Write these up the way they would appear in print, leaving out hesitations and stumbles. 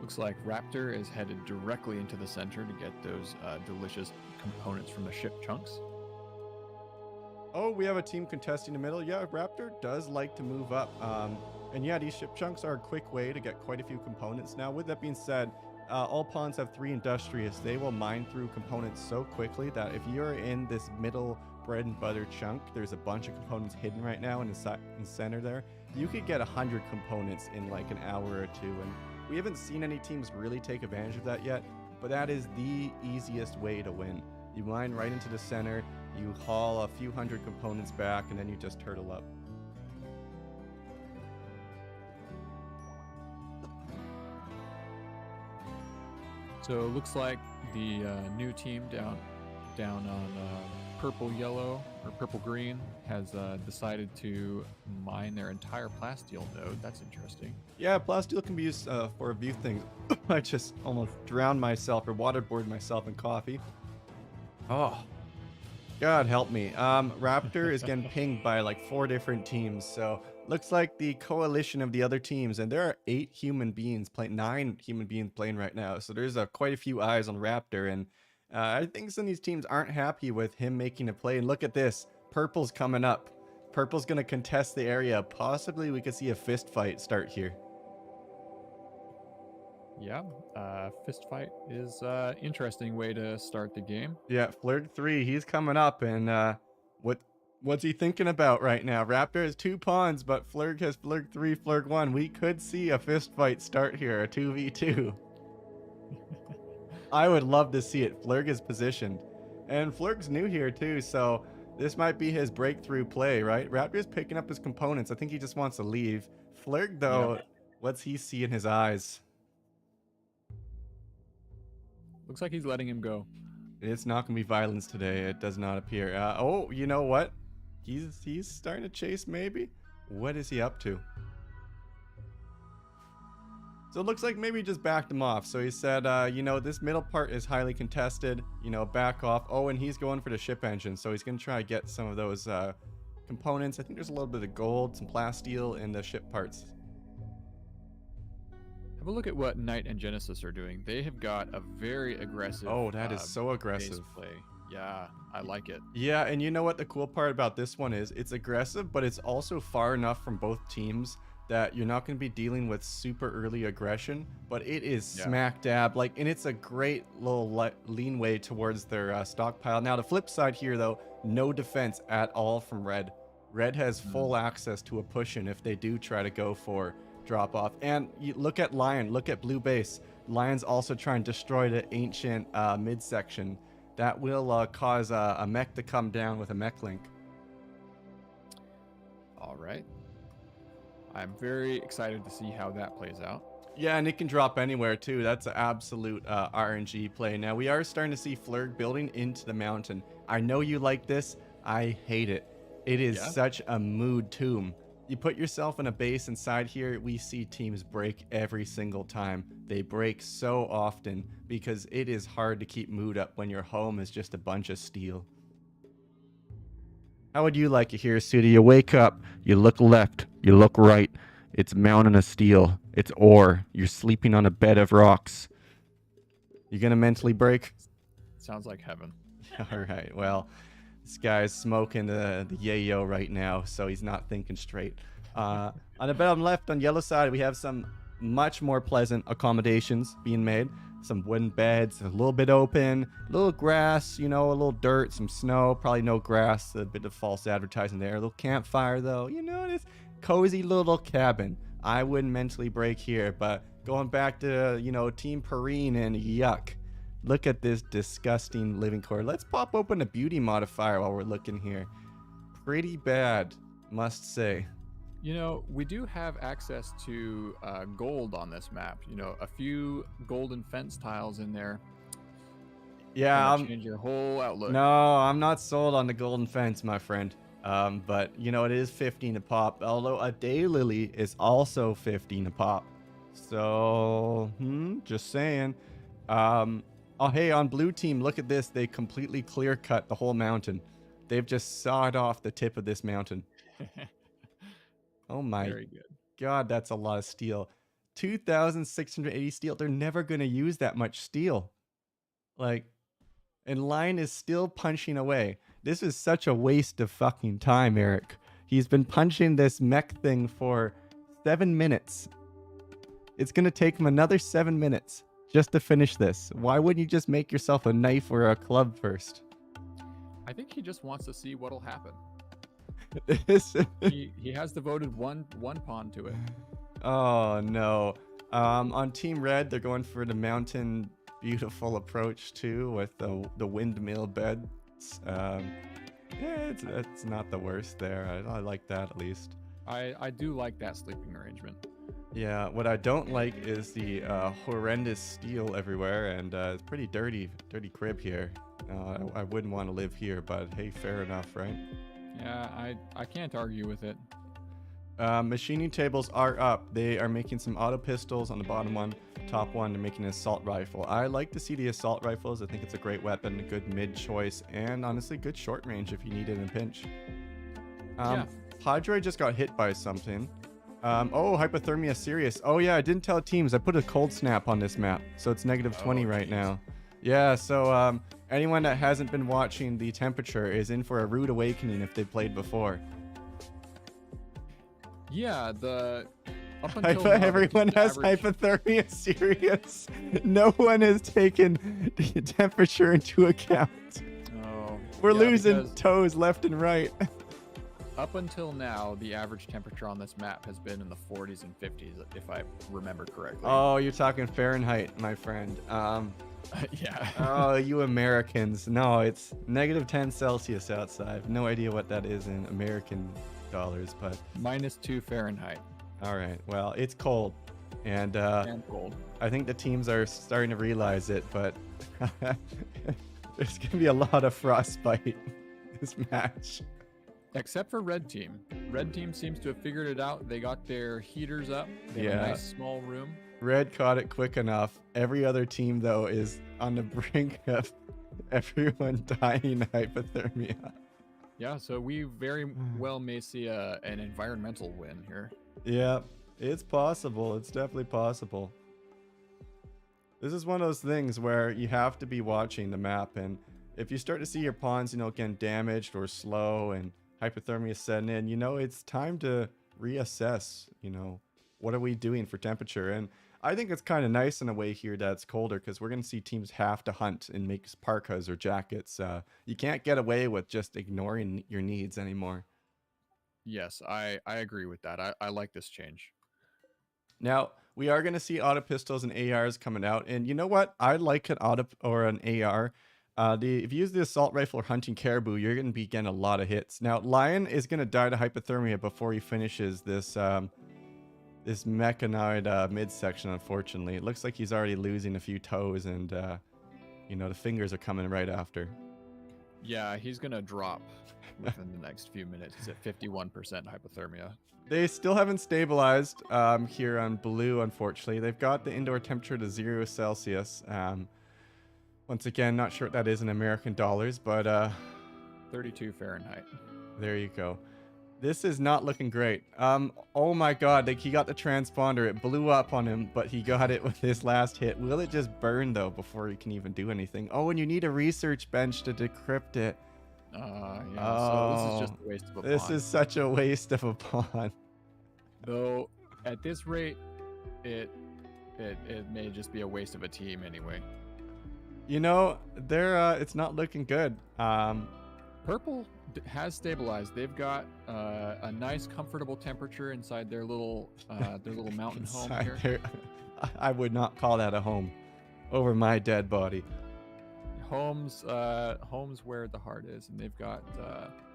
Looks like Raptor is headed directly into the center to get those delicious components from the ship chunks. Oh, we have a team contesting the middle. Yeah, Raptor does like to move up. And yeah, these ship chunks are a quick way to get quite a few components. Now, with that being said, all pawns have 3 industrious. They will mine through components so quickly that if you're in this middle bread and butter chunk, there's a bunch of components hidden right now in the center there. You could get 100 components in like an hour or two. And we haven't seen any teams really take advantage of that yet, but that is the easiest way to win. You mine right into the center, you haul a few hundred components back, and then you just turtle up. So it looks like the new team down on purple yellow or purple green has decided to mine their entire plasteel node. That's interesting. Yeah, plasteel can be used for a few things. I just almost drowned myself or waterboarded myself in coffee. Oh, God help me. Raptor is getting pinged by like 4 different teams. So looks like the coalition of the other teams, and there are 9 human beings playing right now. So there's quite a few eyes on Raptor, and I think some of these teams aren't happy with him making a play. And look at this, Purple's coming up. Purple's gonna contest the area. Possibly we could see a fist fight start here. Yeah, fist fight is interesting way to start the game. Yeah, Flurg 3, he's coming up, and what's he thinking about right now? Raptor has 2 pawns, but Flurg has Flurg 3, Flurg 1. We could see a fist fight start here, a 2v2. I would love to see it. Flurg is positioned. And Flurg's new here too, so this might be his breakthrough play, right? Raptor's picking up his components. I think he just wants to leave. Flurg, though, what's he see in his eyes? Looks like he's letting him go. It's not going to be violence today. It does not appear. Oh, you know what? He's starting to chase, maybe? What is he up to? So it looks like maybe he just backed him off. So he said, you know, this middle part is highly contested. You know, back off. Oh, and he's going for the ship engine. So he's going to try to get some of those components. I think there's a little bit of gold, some plasteel in the ship parts. Have a look at what Knight and Genesis are doing. They have got a very aggressive. Oh, that is so aggressive. Play. Yeah, I like it. Yeah, and you know what the cool part about this one is? It's aggressive, but it's also far enough from both teams that you're not going to be dealing with super early aggression, but it is smack dab. Like, and it's a great little lean way towards their stockpile. Now, the flip side here, though, no defense at all from Red. Red has full access to a push-in if they do try to go for drop off. And you look at Lion, look at Blue Base. Lion's also trying to destroy the ancient midsection. That will cause a mech to come down with a mech link. All right. I'm very excited to see how that plays out. Yeah, and it can drop anywhere too. That's an absolute RNG play. Now we are starting to see Flurg building into the mountain. I know you like this. I hate it. It is such a mood tomb. You put yourself in a base inside here, we see teams break every single time. They break so often because it is hard to keep mood up when your home is just a bunch of steel. How would you like it here, Sudi? You wake up, you look left, you look right. It's mountain of steel. It's ore. You're sleeping on a bed of rocks. You gonna mentally break? Sounds like heaven. All right, well, this guy's smoking the yayo right now, so he's not thinking straight. On the bottom left, on yellow side, we have some much more pleasant accommodations being made. Some wooden beds, a little bit open, a little grass, you know, a little dirt, some snow, probably no grass, a bit of false advertising there. A little campfire, though, you know, this cozy little cabin. I wouldn't mentally break here, but going back to, you know, Team Perrine and yuck. Look at this disgusting living quarter. Let's pop open a beauty modifier while we're looking here. Pretty bad, must say. You know, we do have access to gold on this map. You know, a few golden fence tiles in there. Yeah, change your whole outlook. No, I'm not sold on the golden fence, my friend. But you know, it is 15 a pop. Although a daylily is also 15 a pop. So, just saying. Oh, hey, on blue team, look at this. They completely clear cut the whole mountain. They've just sawed off the tip of this mountain. Oh my God, that's a lot of steel. 2,680 steel. They're never going to use that much steel. Like, and Lion is still punching away. This is such a waste of fucking time, Eric. He's been punching this mech thing for 7 minutes. It's going to take him another 7 minutes just to finish this. Why wouldn't you just make yourself a knife or a club first? I think he just wants to see what'll happen. This- He has devoted one pawn to it. Oh no. On Team Red, they're going for the mountain beautiful approach too, with the windmill beds. Yeah, it's not the worst there. I like that at least. I do like that sleeping arrangement. Yeah, what I don't like is the horrendous steel everywhere, and it's pretty dirty crib here. I wouldn't want to live here, but hey, fair enough, right? Yeah, I can't argue with it. Machining tables are up. They are making some auto pistols on the bottom one. Top one, they're making an assault rifle. I like to see the assault rifles. I think it's a great weapon, a good mid choice, and honestly, good short range if you need it in a pinch. Yeah. Padre just got hit by something. Oh, hypothermia serious. Oh yeah, I didn't tell teams. I put a cold snap on this map, so it's negative 20 right now. Yeah, so anyone that hasn't been watching the temperature is in for a rude awakening if they played before. Yeah, up until now, Everyone has hypothermia serious. No one has taken the temperature into account. Oh, We're yeah, losing because toes left and right. up until now, the average temperature on this map has been in the 40s and 50s, if I remember correctly. Oh, you're talking Fahrenheit, my friend. Yeah. Oh, you Americans. No, it's negative 10 Celsius outside. I have no idea what that is in American dollars, but -2 Fahrenheit. all right. Well, it's cold. And Cold. I think the teams are starting to realize it, but there's going to be a lot of frostbite this match. Except for Red Team. Red Team seems to have figured it out. They got their heaters up. They have a nice small room. Red caught it quick enough. Every other team, though, is on the brink of everyone dying hypothermia. Yeah, so we very well may see an environmental win here. Yeah, it's possible. It's definitely possible. This is one of those things where you have to be watching the map, and if you start to see your pawns, getting damaged or slow and hypothermia setting in, it's time to reassess, what are we doing for temperature? And I think it's kind of nice in a way here that it's colder, because we're going to see teams have to hunt and make parkas or jackets. You can't get away with just ignoring your needs anymore. Yes, I agree with that. I like this change. Now, we are going to see auto pistols and ARs coming out. And you know what? I like an auto or an AR. If you use the assault rifle or hunting caribou, you're going to be getting a lot of hits. Now, Lion is going to die to hypothermia before he finishes this this mechanoid midsection, unfortunately. It looks like he's already losing a few toes, and the fingers are coming right after. Yeah, he's going to drop within the next few minutes. He's at 51% hypothermia. They still haven't stabilized here on blue, unfortunately. They've got the indoor temperature to 0 Celsius. Once again, not sure what that is in American dollars, but 32 Fahrenheit. there you go. This is not looking great. Oh my god, he got the transponder. It blew up on him, but he got it with his last hit. Will it just burn, though, before he can even do anything? Oh, and you need a research bench to decrypt it. Yeah, so this is just a waste of a pawn. This is such a waste of a pawn. Though, at this rate, it may just be a waste of a team anyway. It's not looking good. Purple has stabilized. They've got a nice, comfortable temperature inside their little mountain home here. I would not call that a home over my dead body. Homes where the heart is, and they've got.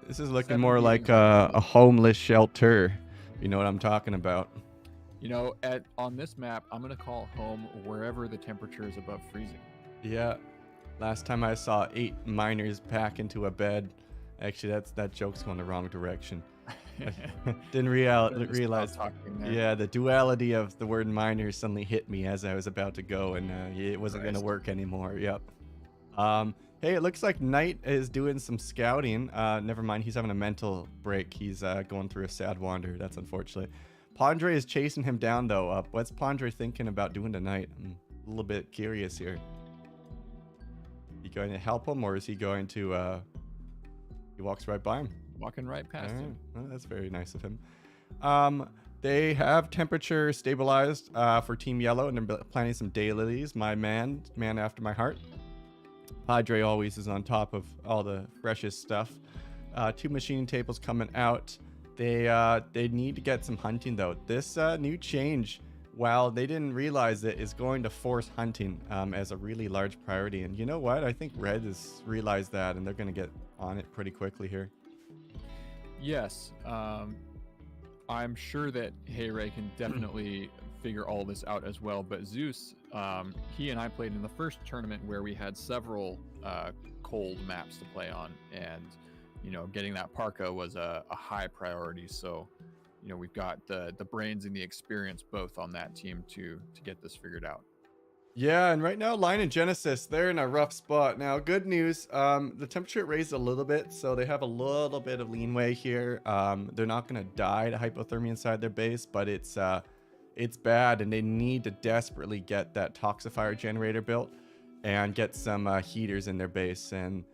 This is looking more like a homeless shelter. You know what I'm talking about. On this map, I'm gonna call home wherever the temperature is above freezing. Yeah. Last time I saw 8 miners pack into a bed. Actually, that joke's going the wrong direction. Didn't realize. Yeah, the duality of the word miners suddenly hit me as I was about to go, and it wasn't going to work anymore. Yep. Hey, it looks like Knight is doing some scouting. Never mind, he's having a mental break. He's going through a sad wander. That's unfortunate. Padre is chasing him down, though. What's Padre thinking about doing tonight? I'm a little bit curious here. He going to help him, or is he going to... he walks right by him. Walking right past him. Well, that's very nice of him. They have temperature stabilized for Team Yellow, and they're planting some daylilies. My man after my heart. Padre always is on top of all the freshest stuff. 2 machining tables coming out. They need to get some hunting, though. This new change, while they didn't realize it, is going to force hunting as a really large priority. And you know what? I think Red has realized that, and they're going to get on it pretty quickly here. Yes. I'm sure that Heyray can definitely figure all this out as well. But Zeus, he and I played in the first tournament where we had several cold maps to play on. And, you know, getting that parka was a high priority. So, you know, we've got the brains and the experience both on that team to get this figured out. Yeah, and right now, Lion and Genesis, they're in a rough spot. Now, good news, the temperature raised a little bit, so they have a little bit of leanway here. They're not going to die to hypothermia inside their base, but it's bad, and they need to desperately get that toxifier generator built and get some heaters in their base. And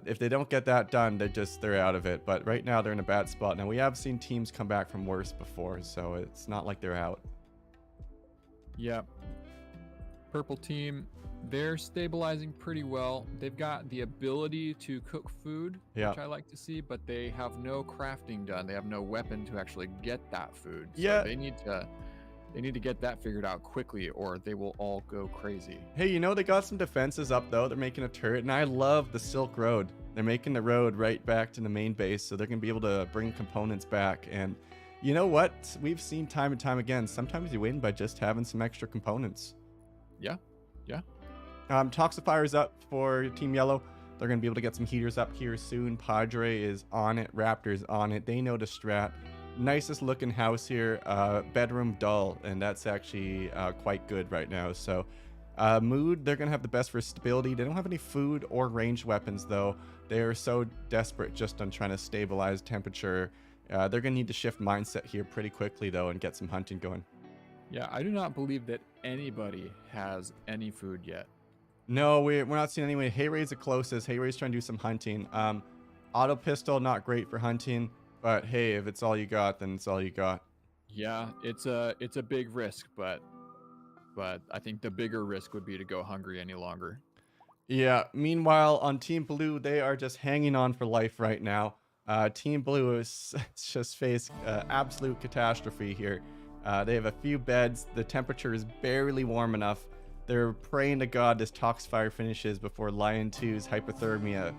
if they don't get that done, they're out of it. But right now, they're in a bad spot. Now, we have seen teams come back from worse before, so it's not like they're out. Yeah. Purple team, they're stabilizing pretty well. They've got the ability to cook food, which I like to see, but they have no crafting done. They have no weapon to actually get that food. So they need to get that figured out quickly, or they will all go crazy. Hey, you know, they got some defenses up, though. They're making a turret, and I love the Silk Road. They're making the road right back to the main base, so they're going to be able to bring components back. And you know what? We've seen time and time again, sometimes you win by just having some extra components. Yeah. Toxifier's up for Team Yellow. They're going to be able to get some heaters up here soon. Padre is on it. Raptor's on it. They know the strat. Nicest looking house here. Bedroom dull, and that's actually quite good right now. So Mood, they're going to have the best for stability. They don't have any food or ranged weapons, though. They are so desperate just on trying to stabilize temperature. They're going to need to shift mindset here pretty quickly, though, and get some hunting going. Yeah, I do not believe that anybody has any food yet. No, we're not seeing anyway. Heyray's the closest. Heyray's trying to do some hunting. Auto pistol, not great for hunting, but hey, if it's all you got, then it's all you got. Yeah, it's a big risk, but I think the bigger risk would be to go hungry any longer. Yeah, meanwhile, on Team Blue, they are just hanging on for life right now. Team Blue is just faced absolute catastrophe here. They have a few beds. The temperature is barely warm enough. They're praying to God this Toxfire finishes before Lion 2's hypothermia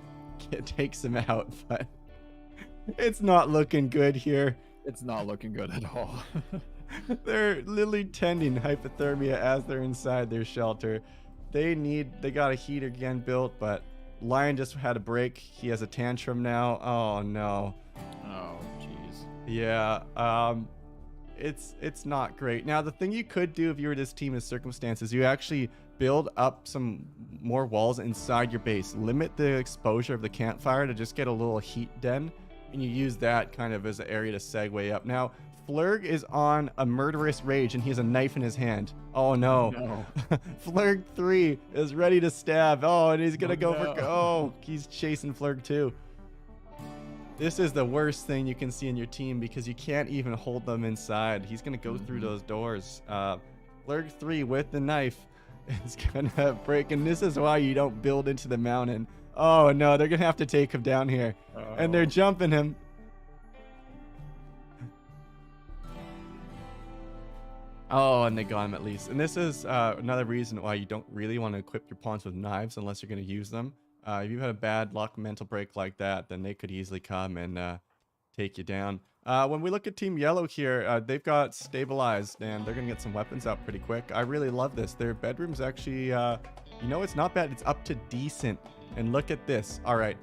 takes him out, but it's not looking good here. It's not looking good at all. They're literally tending hypothermia as they're inside their shelter. They got a heater again built, but Lion just had a break. He has a tantrum now. Oh no. Oh jeez. Yeah. It's not great. Now, the thing you could do if you were this team in circumstances, you actually build up some more walls inside your base. Limit the exposure of the campfire to just get a little heat den, and you use that kind of as an area to segue up. Now, Flurg is on a murderous rage, and he has a knife in his hand. Oh, no. Flurg 3 is ready to stab. Oh, and he's going to go for... Oh, he's chasing Flurg 2. This is the worst thing you can see in your team because you can't even hold them inside. He's going to go through those doors. Flurg 3 with the knife is going to break. And this is why you don't build into the mountain. Oh, no. They're going to have to take him down here. And they're jumping him. Oh, and they got him at least. And this is another reason why you don't really want to equip your pawns with knives unless you're going to use them. If you had a bad luck mental break like that, then they could easily come and take you down. When we look at Team Yellow here, they've got stabilized, and they're going to get some weapons out pretty quick. I really love this. Their bedroom's actually, you know, it's not bad. It's up to decent. And look at this. All right.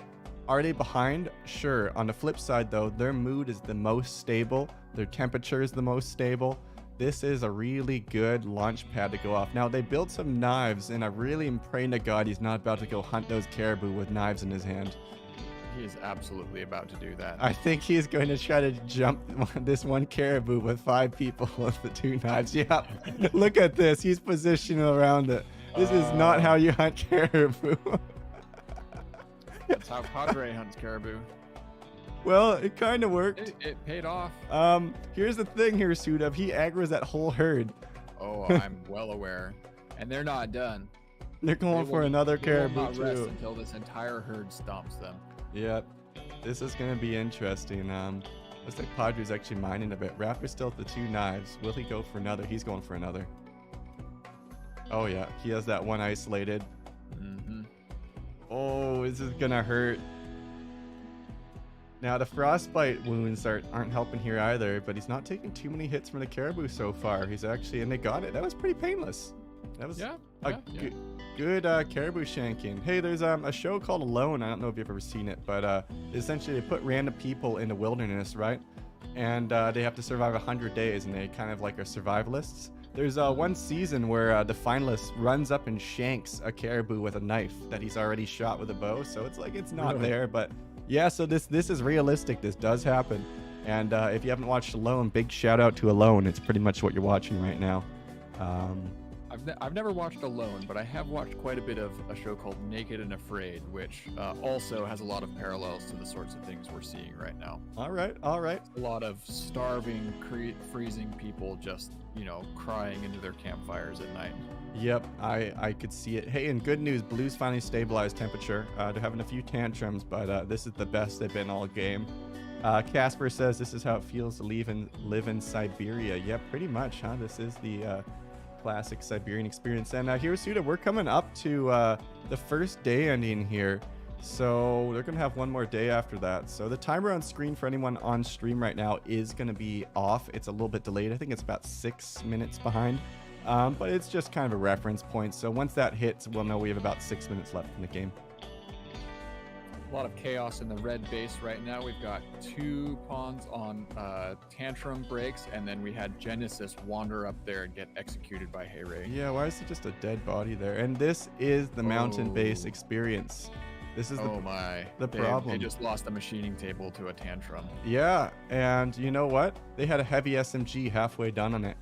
Are they behind? Sure. On the flip side, though, their mood is the most stable. Their temperature is the most stable. This is a really good launch pad to go off. Now, they built some knives, and I really am praying to God he's not about to go hunt those caribou with knives in his hand. He is absolutely about to do that. I think he's going to try to jump this one caribou with 5 people with the 2 knives. Yeah, look at this. He's positioning around it. This is not how you hunt caribou. That's how Padre hunts caribou. Well, it kind of worked. It paid off. Here's the thing here, Sudav. He aggroes that whole herd. Oh, I'm well aware. And they're not done. They're going for another caribou not rest too. until this entire herd stomps them. Yep. This is going to be interesting. Looks like Padre's actually mining a bit. Raptor's still at the 2 knives. Will he go for another? He's going for another. Oh, yeah. He has that one isolated. Mm-hmm. Oh, this is going to hurt. Now, the Frostbite wounds aren't helping here either, but he's not taking too many hits from the caribou so far. He's actually, and they got it. That was pretty painless. That was good caribou shanking. Hey, there's a show called Alone. I don't know if you've ever seen it, but essentially they put random people in the wilderness, right? And they have to survive 100 days, and they kind of like are survivalists. There's one season where the finalist runs up and shanks a caribou with a knife that he's already shot with a bow. So it's like it's not there, but yeah. So this is realistic. This does happen. And if you haven't watched Alone, big shout out to Alone. It's pretty much what you're watching right now. I've never watched Alone, but I have watched quite a bit of a show called Naked and Afraid, which also has a lot of parallels to the sorts of things we're seeing right now. All right. A lot of starving, freezing people just, crying into their campfires at night. Yep, I could see it. Hey, and good news, Blues finally stabilized temperature. They're having a few tantrums, but this is the best they've been all game. Casper says this is how it feels to live in Siberia. Yep, pretty much, huh? This is the classic Siberian experience. And here's Suda. We're coming up to the first day ending here. So they're going to have one more day after that. So the timer on screen for anyone on stream right now is going to be off. It's a little bit delayed. I think it's about 6 minutes behind. But it's just kind of a reference point. So once that hits, we'll know we have about 6 minutes left in the game. A lot of chaos in the red base right now. We've got 2 pawns on tantrum breaks, and then we had Genesis wander up there and get executed by Heyray. Yeah, why is it just a dead body there? And this is the mountain base experience. This is the problem. They just lost a machining table to a tantrum. Yeah, and you know what? They had a heavy SMG halfway done on it.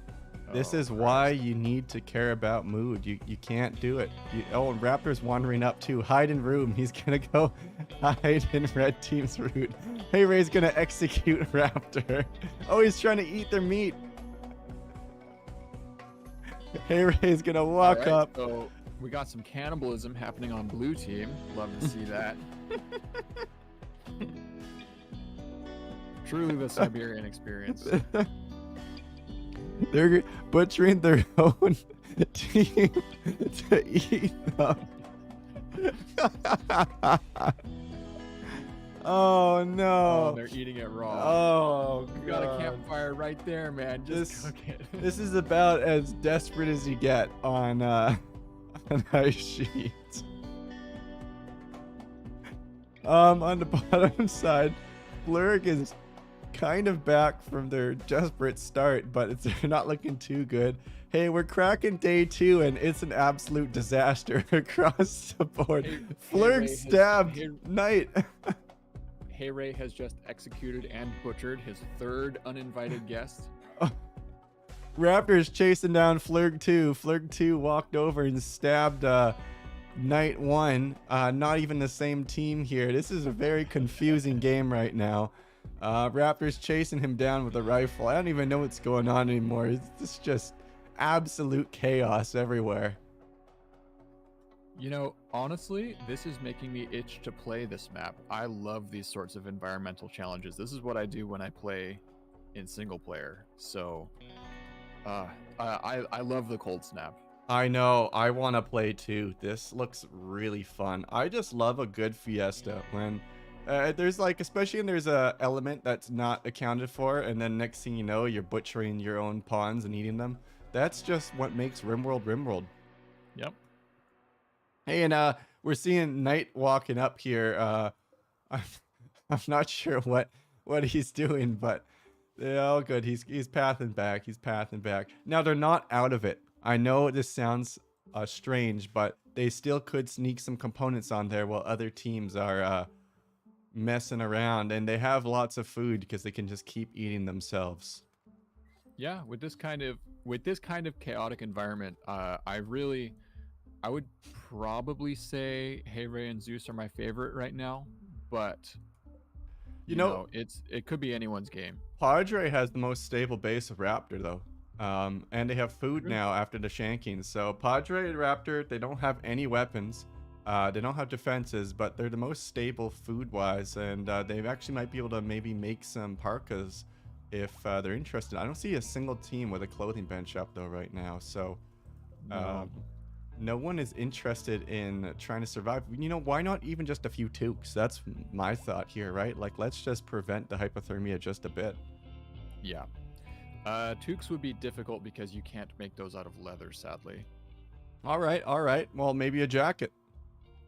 This is why you need to care about mood. You can't do it. And Raptor's wandering up too. Hide in room. He's gonna go hide in red team's route. Hey, Ray's gonna execute Raptor. Oh, he's trying to eat their meat. Hey, Ray's gonna walk up. So we got some cannibalism happening on blue team. Love to see that. Truly the Siberian experience. They're butchering their own team to eat them. Oh no! Oh, they're eating it raw. Oh, you got a campfire right there, man. Just cook it. This is about as desperate as you get on an ice sheet. On the bottom side, Flurg is kind of back from their desperate start, but they're not looking too good. Hey, we're cracking day 2, and it's an absolute disaster across the board. Flurg stabbed Knight. Heyray has just executed and butchered his 3rd uninvited guest. Raptor's chasing down Flurg 2. Flurg 2 walked over and stabbed Knight 1. Not even the same team here. This is a very confusing game right now. Raptor's chasing him down with a rifle. I don't even know what's going on anymore. It's just absolute chaos everywhere. Honestly, this is making me itch to play this map. I love these sorts of environmental challenges. This is what I do when I play in single player. So, I love the cold snap. I know. I want to play too. This looks really fun. I just love a good fiesta when there's especially when there's a element that's not accounted for, and then next thing you know, you're butchering your own pawns and eating them. That's just what makes Rimworld. Yep. Hey, and we're seeing Knight walking up here. I'm not sure what he's doing, but they're all good. He's pathing back. Now they're not out of it. I know this sounds strange, but they still could sneak some components on there while other teams are messing around, and they have lots of food because they can just keep eating themselves. Yeah, with this kind of chaotic environment, I would probably say Hey Ray and Zeus are my favorite right now, but You know, it could be anyone's game. Padre has the most stable base of Raptor, though. And they have food True. now after the shanking. So Padre and Raptor, they don't have any weapons. They don't have defenses, but they're the most stable food-wise, and they actually might be able to maybe make some parkas if they're interested. I don't see a single team with a clothing bench up, though, right now. So No. no one is interested in trying to survive. You know, why not even just a few toques? That's my thought here, right? Like, let's just prevent the hypothermia just a bit. Yeah. Toques would be difficult because you can't make those out of leather, sadly. All right, all right. Well, maybe a jacket.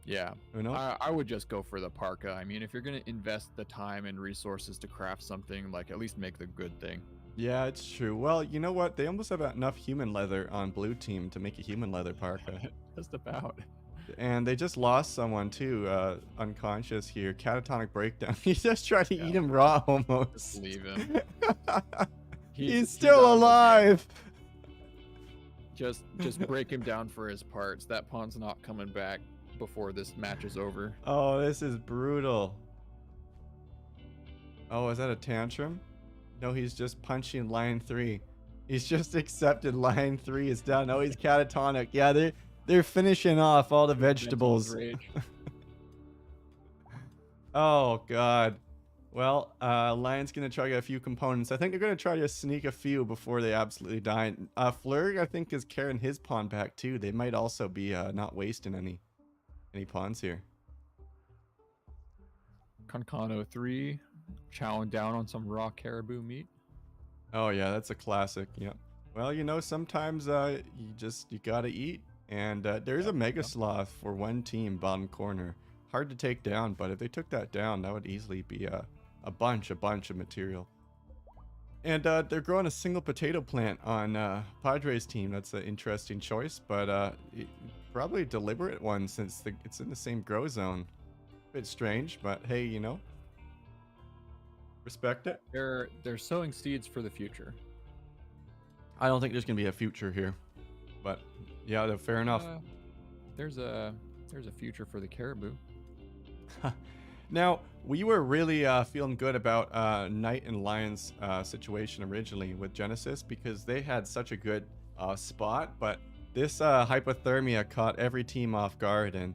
Yeah. Who knows? I would just go for the parka. I mean, if you're going to invest the time and resources to craft something, like at least make the good thing. Yeah, it's true. Well, you know what? They almost have enough human leather on blue team to make a human leather parka. Just about. And they just lost someone too, unconscious here. Catatonic breakdown. He just tried to eat him raw almost. Just leave him. He's still alive. Just break him down for his parts. That pawn's not coming back before this match is over. Oh, this is brutal. Oh, is that a tantrum? No, he's just punching line 3. He's just accepted line 3 is done. Oh, he's catatonic. Yeah, they're finishing off all the vegetables. Oh, God. Well, Lion's going to try to get a few components. I think they're going to try to sneak a few before they absolutely die. Flurry, I think, is carrying his pawn back, too. They might also be not wasting any pawns here. Concano 3, chowing down on some raw caribou meat. Oh, yeah, that's a classic. Yeah. Well, you know, sometimes you gotta eat. And there's a Mega Sloth for one team, bottom corner. Hard to take down, but if they took that down, that would easily be a bunch of material. And they're growing a single potato plant on Padres team. That's an interesting choice, but probably a deliberate one since it's in the same grow zone. Bit strange, but hey, you know, respect it. They're sowing seeds for the future. I don't think there's gonna be a future here, but yeah, fair enough. There's a future for the caribou. Now, we were really feeling good about Knight and Lion's situation originally with Genesis because they had such a good spot, but this hypothermia caught every team off guard, and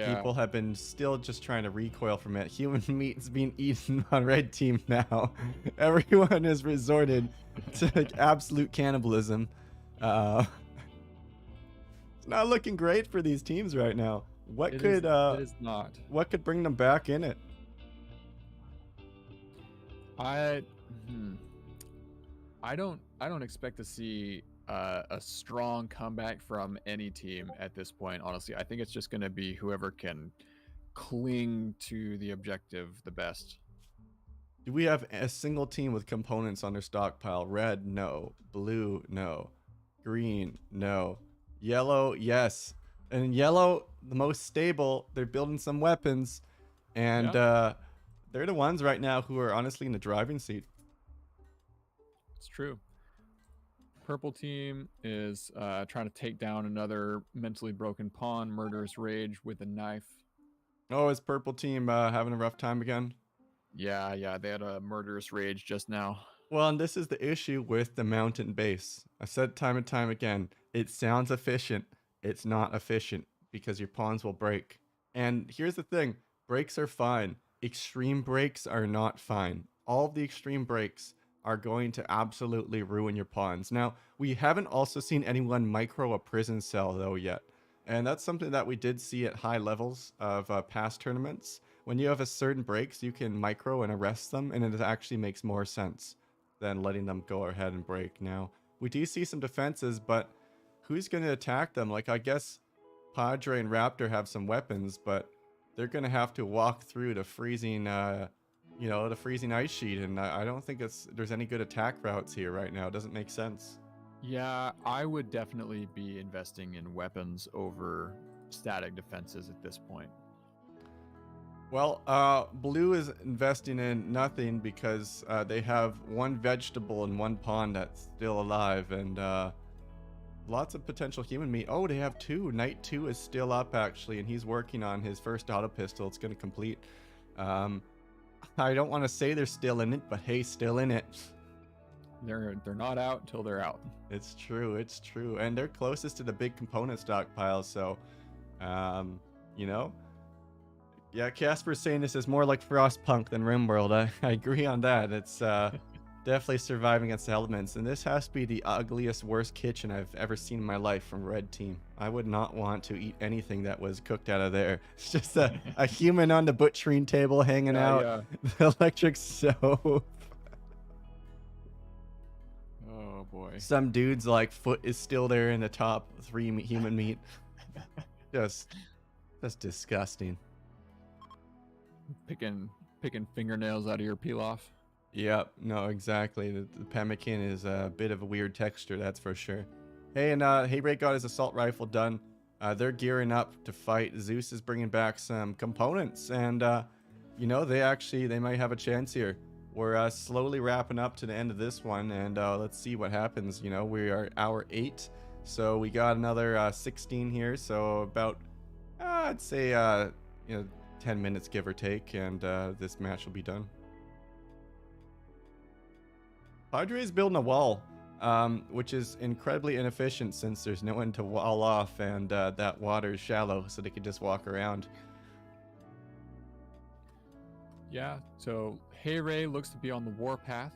people have been still just trying to recoil from it. Human meat is being eaten on red team now. Everyone has resorted to like, absolute cannibalism. It's not looking great for these teams right now. It is not. What could bring them back in it? I don't expect to see a strong comeback from any team at this point. Honestly, I think it's just going to be whoever can cling to the objective the best. Do we have a single team with components on their stockpile? Red, no. Blue, no. Green, no. Yellow, yes. And in yellow, the most stable, they're building some weapons, and they're the ones right now who are honestly in the driving seat. It's true. Purple team is trying to take down another mentally broken pawn, Murderous Rage with a knife. Oh, is purple team having a rough time again? Yeah, they had a Murderous Rage just now. Well, and this is the issue with the mountain base. I said time and time again, it sounds efficient. It's not efficient because your pawns will break. And here's the thing, breaks are fine. Extreme breaks are not fine. All of the extreme breaks are going to absolutely ruin your pawns. Now, we haven't also seen anyone micro a prison cell though yet. And that's something that we did see at high levels of past tournaments. When you have a certain breaks, you can micro and arrest them, and it actually makes more sense than letting them go ahead and break. Now, we do see some defenses, but who's going to attack them? Like, I guess Padre and Raptor have some weapons, but they're going to have to walk through the freezing, the freezing ice sheet, and I don't think there's any good attack routes here right now. It doesn't make sense. Yeah, I would definitely be investing in weapons over static defenses at this point. Well, Blue is investing in nothing because they have one vegetable and one pond that's still alive, and lots of potential human meat. Oh, they have two. Knight 2 is still up, actually, and he's working on his first auto pistol. It's going to complete. Um, I don't want to say they're still in it, but hey, still in it. They're not out until they're out. It's true. It's true. And they're closest to the big component stockpile, so, you know. Yeah, Casper's saying this is more like Frostpunk than Rimworld. I agree on that. It's definitely surviving against the elements. And this has to be the ugliest, worst kitchen I've ever seen in my life from Red Team. I would not want to eat anything that was cooked out of there. It's just a human on the butchering table hanging out. Yeah. The electric stove. Oh boy. Some dude's like foot is still there in the top 3 human meat. Just disgusting. Picking fingernails out of your peel off. Yep, no, exactly. The pemmican is a bit of a weird texture, that's for sure. Hey, and Hayray got his assault rifle done. They're gearing up to fight. Zeus is bringing back some components, and you know, they might have a chance here. We're slowly wrapping up to the end of this one, and let's see what happens. You know, we are hour 8, so we got another 16 here. So about I'd say you know, 10 minutes give or take, and this match will be done. Padre's building a wall, which is incredibly inefficient since there's no one to wall off, and that water is shallow, so they can just walk around. Yeah, so Hayray looks to be on the warpath,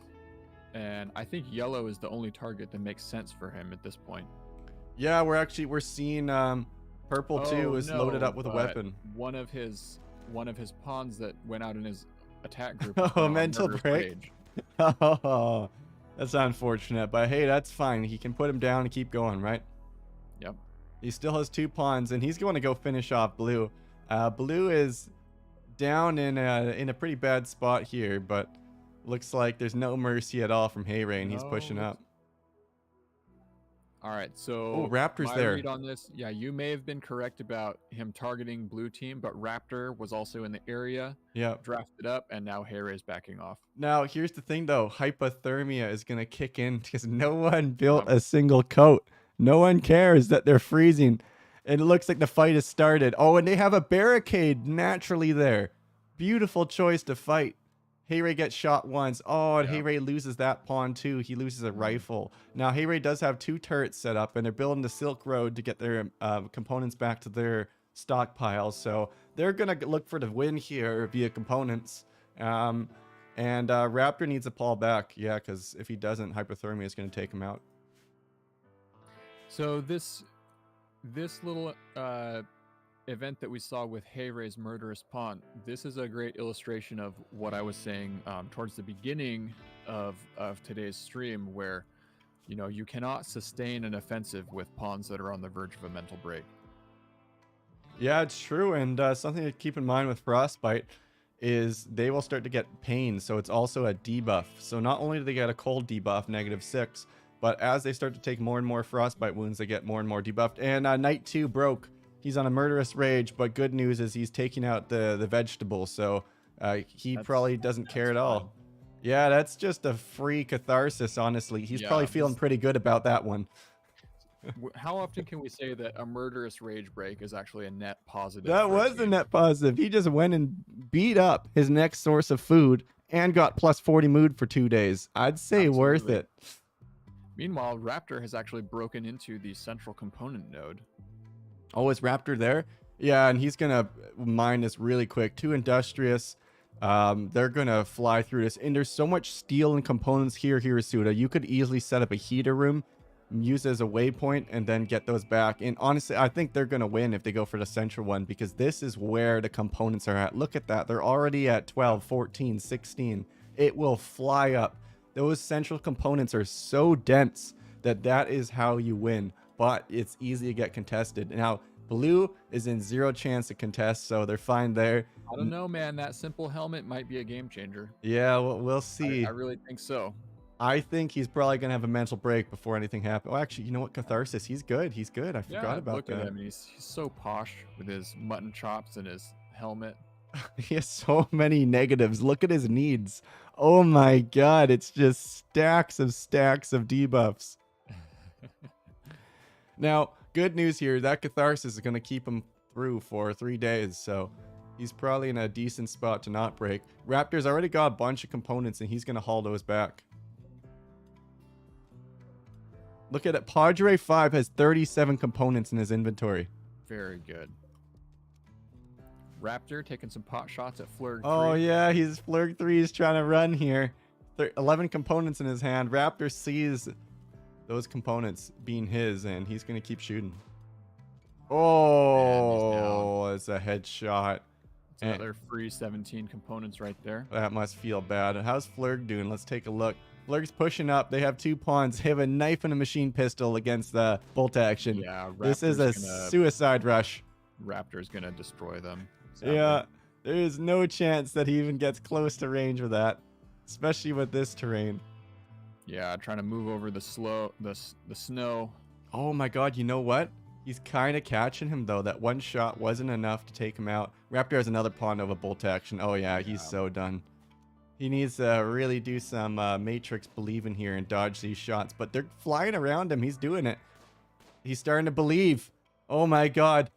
and I think yellow is the only target that makes sense for him at this point. Yeah, we're seeing purple too is loaded up with a weapon. One of his pawns that went out in his attack group. Oh, mental break. Oh, that's unfortunate, but hey, that's fine. He can put him down and keep going, right? Yep. He still has 2 pawns, and he's going to go finish off Blue. Blue is down in a pretty bad spot here, but looks like there's no mercy at all from Hayray, and he's pushing up. All right, so Raptor's there. Read on this, yeah, you may have been correct about him targeting blue team, but Raptor was also in the area. Yeah, drafted up, and now Hayray's backing off. Now here's the thing, though: hypothermia is gonna kick in because no one built a single coat. No one cares that they're freezing. And it looks like the fight has started. Oh, and they have a barricade naturally there. Beautiful choice to fight. Hayray gets shot once. Oh, and Hayray loses that pawn too. He loses a rifle. Now, Hayray does have 2 turrets set up, and they're building the Silk Road to get their components back to their stockpiles. So they're going to look for the win here via components. And Raptor needs a pull back. Yeah, because if he doesn't, hypothermia is going to take him out. So this little event that we saw with Hayray's murderous pawn, this is a great illustration of what I was saying towards the beginning of today's stream, where you know you cannot sustain an offensive with pawns that are on the verge of a mental break. Yeah, it's true, and something to keep in mind with Frostbite is they will start to get pain, so it's also a debuff. So not only do they get a cold debuff, -6, but as they start to take more and more Frostbite wounds, they get more and more debuffed. And Knight 2 broke. He's on a murderous rage, but good news is he's taking out the vegetable, so he probably doesn't care at all. Yeah, that's just a free catharsis, honestly. He's probably feeling pretty good about that one. How often can we say that a murderous rage break is actually a net positive? That was a net positive. He just went and beat up his next source of food and got +40 mood for 2 days. I'd say worth it. Meanwhile, Raptor has actually broken into the central component node. Oh, is Raptor there? Yeah, and he's going to mine this really quick. Too industrious. They're going to fly through this. And there's so much steel and components here, Hirasuda. You could easily set up a heater room, use it as a waypoint, and then get those back. And honestly, I think they're going to win if they go for the central one, because this is where the components are at. Look at that. They're already at 12, 14, 16. It will fly up. Those central components are so dense that is how you win. But it's easy to get contested. Now, Blue is in 0 chance to contest, so they're fine there. I don't know, man. That simple helmet might be a game changer. Yeah, we'll see. I really think so. I think he's probably going to have a mental break before anything happens. Oh, actually, you know what? Catharsis, he's good. I forgot about that. Look at him. He's so posh with his mutton chops and his helmet. He has so many negatives. Look at his needs. Oh my god, it's just stacks of debuffs. Now, good news here, that Catharsis is going to keep him through for 3 days, so he's probably in a decent spot to not break. Raptor's already got a bunch of components, and he's going to haul those back. Look at it. Padre 5 has 37 components in his inventory. Very good. Raptor taking some pot shots at Flurg 3. Oh, yeah, he's Flurg 3 is trying to run here. 11 components in his hand. Raptor sees those components being his, and he's going to keep shooting. Oh, it's a headshot. It's another free 17 components right there. That must feel bad. How's Flurg doing? Let's take a look. Flurg's pushing up. They have 2 pawns. They have a knife and a machine pistol against the bolt action. Yeah, this is a suicide rush. Raptor's going to destroy them. Sadly. Yeah, there is no chance that he even gets close to range with that, especially with this terrain. Yeah, trying to move over the snow. Oh my god, you know what? He's kind of catching him, though. That one shot wasn't enough to take him out. Raptor has another pawn of a bolt action. Oh yeah, he's so done. He needs to really do some Matrix believing here and dodge these shots, but they're flying around him. He's doing it. He's starting to believe. Oh my god.